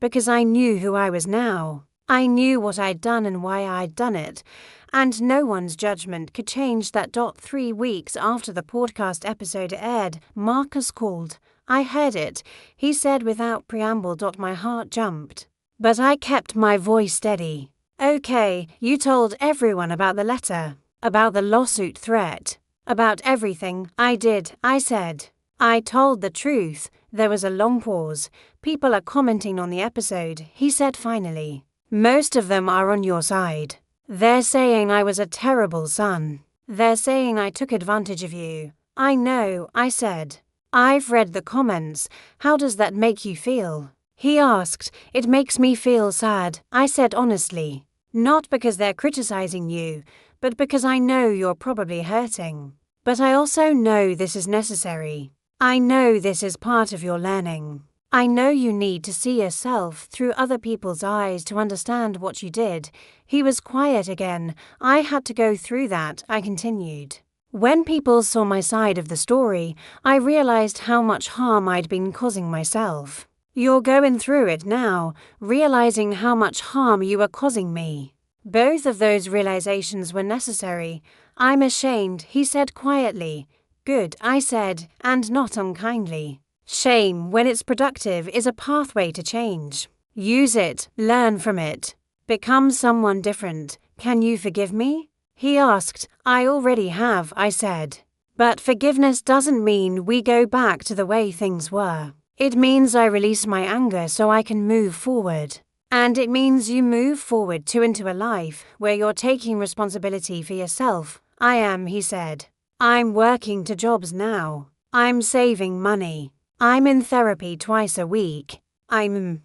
Because I knew who I was now. I knew what I'd done and why I'd done it. And no one's judgment could change that. 3 weeks after the podcast episode aired, Marcus called. I heard it. He said without preamble. My heart jumped. But I kept my voice steady. Okay, you told everyone about the letter, about the lawsuit threat, about everything. I did, I said. I told the truth. There was a long pause. People are commenting on the episode, he said finally. Most of them are on your side. They're saying I was a terrible son. They're saying I took advantage of you. I know, I said. I've read the comments. How does that make you feel? He asked. It makes me feel sad, I said honestly. Not because they're criticizing you, but because I know you're probably hurting. But I also know this is necessary. I know this is part of your learning. I know you need to see yourself through other people's eyes to understand what you did. He was quiet again. I had to go through that, I continued. When people saw my side of the story, I realized how much harm I'd been causing myself. You're going through it now, realizing how much harm you were causing me. Both of those realizations were necessary. I'm ashamed, he said quietly. Good, I said, and not unkindly. Shame, when it's productive, is a pathway to change. Use it, learn from it. Become someone different. Can you forgive me? He asked. I already have, I said. But forgiveness doesn't mean we go back to the way things were. It means I release my anger so I can move forward. And it means you move forward into a life where you're taking responsibility for yourself. I am, he said. I'm working 2 jobs now. I'm saving money. I'm in therapy twice a week. I'm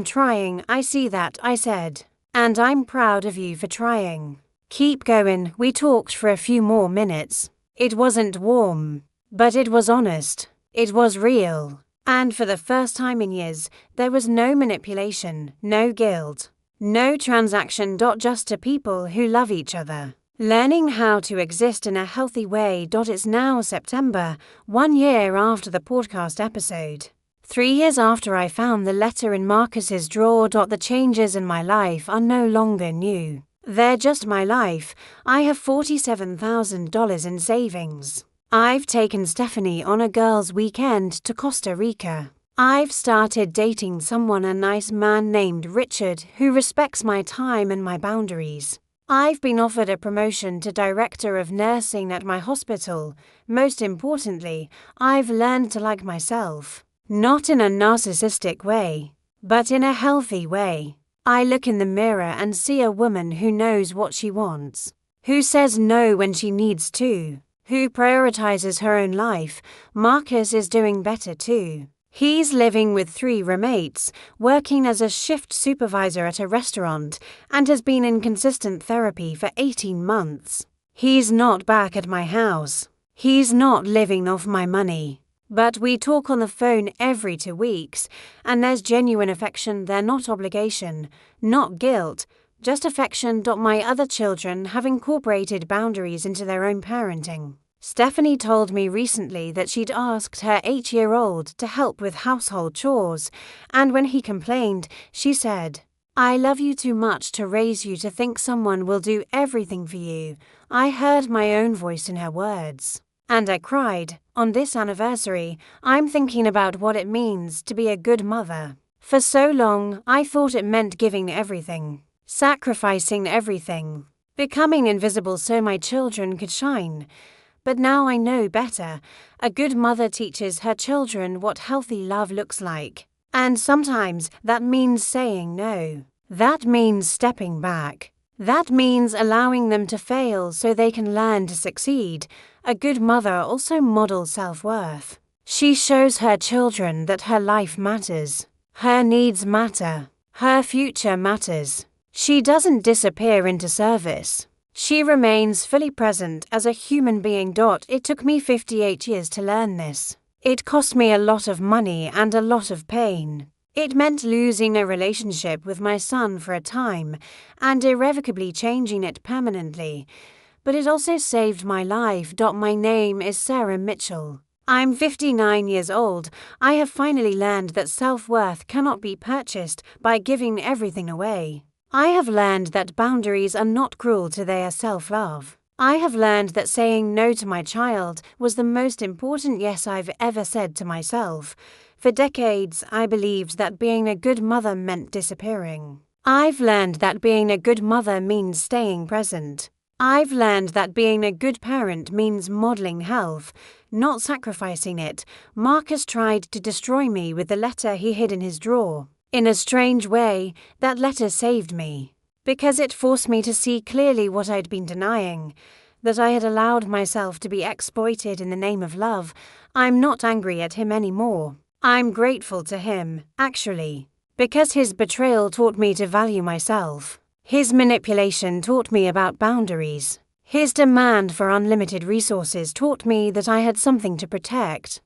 trying, I see that, I said. And I'm proud of you for trying. Keep going. We talked for a few more minutes. It wasn't warm, but it was honest. It was real. And for the first time in years, there was no manipulation, no guilt, no transaction. Just to people who love each other. Learning how to exist in a healthy way. It's now September, 1 year after the podcast episode. 3 years after I found the letter in Marcus's drawer. The changes in my life are no longer new. They're just my life. I have $47,000 in savings. I've taken Stephanie on a girls' weekend to Costa Rica. I've started dating someone, a nice man named Richard, who respects my time and my boundaries. I've been offered a promotion to director of nursing at my hospital. Most importantly, I've learned to like myself. Not in a narcissistic way, but in a healthy way. I look in the mirror and see a woman who knows what she wants, who says no when she needs to, who prioritizes her own life. Marcus is doing better too. He's living with 3 roommates, working as a shift supervisor at a restaurant, and has been in consistent therapy for 18 months. He's not back at my house. He's not living off my money. But we talk on the phone every 2 weeks, and there's genuine affection there, not obligation, not guilt, just affection. My other children have incorporated boundaries into their own parenting. Stephanie told me recently that she'd asked her 8-year-old to help with household chores, and when he complained, she said, I love you too much to raise you to think someone will do everything for you. I heard my own voice in her words. And I cried. On this anniversary, I'm thinking about what it means to be a good mother. For so long, I thought it meant giving everything, sacrificing everything, becoming invisible so my children could shine. But now I know better. A good mother teaches her children what healthy love looks like. And sometimes that means saying no. That means stepping back. That means allowing them to fail so they can learn to succeed. A good mother also models self-worth. She shows her children that her life matters. Her needs matter. Her future matters. She doesn't disappear into service. She remains fully present as a human being. It took me 58 years to learn this. It cost me a lot of money and a lot of pain. It meant losing a relationship with my son for a time and irrevocably changing it permanently. But it also saved my life. My name is Sarah Mitchell. I'm 59 years old. I have finally learned that self-worth cannot be purchased by giving everything away. I have learned that boundaries are not cruel to their self-love. I have learned that saying no to my child was the most important yes I've ever said to myself. For decades, I believed that being a good mother meant disappearing. I've learned that being a good mother means staying present. I've learned that being a good parent means modeling health, not sacrificing it. Marcus tried to destroy me with the letter he hid in his drawer. In a strange way, that letter saved me, because it forced me to see clearly what I'd been denying, that I had allowed myself to be exploited in the name of love. I'm not angry at him anymore. I'm grateful to him, actually, because his betrayal taught me to value myself. His manipulation taught me about boundaries. His demand for unlimited resources taught me that I had something to protect.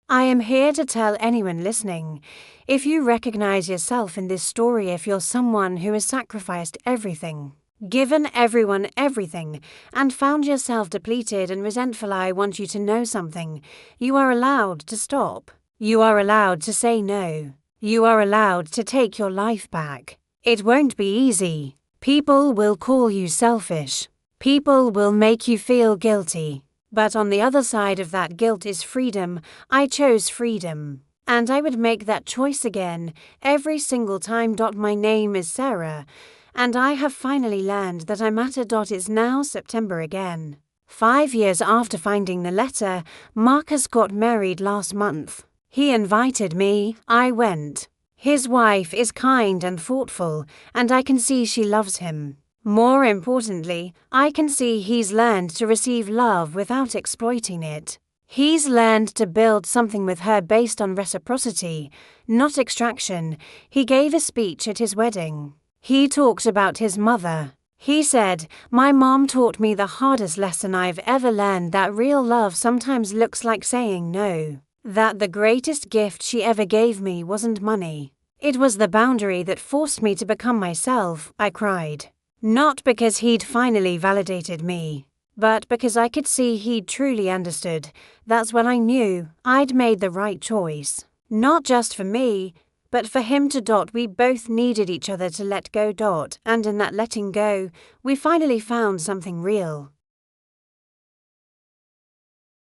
I am here to tell anyone listening, if you recognize yourself in this story, if you're someone who has sacrificed everything, given everyone everything, and found yourself depleted and resentful, I want you to know something. You are allowed to stop. You are allowed to say no. You are allowed to take your life back. It won't be easy. People will call you selfish. People will make you feel guilty. But on the other side of that guilt is freedom. I chose freedom. And I would make that choice again every single time. My name is Sarah, and I have finally learned that I matter. It's now September again. 5 years after finding the letter, Marcus got married last month. He invited me, I went. His wife is kind and thoughtful, and I can see she loves him. More importantly, I can see he's learned to receive love without exploiting it. He's learned to build something with her based on reciprocity, not extraction. He gave a speech at his wedding. He talked about his mother. He said, "My mom taught me the hardest lesson I've ever learned, that real love sometimes looks like saying no. That the greatest gift she ever gave me wasn't money. It was the boundary that forced me to become myself." I cried. Not because he'd finally validated me, but because I could see he'd truly understood. That's when I knew I'd made the right choice. Not just for me, but for him too. We both needed each other to let go. And in that letting go, we finally found something real.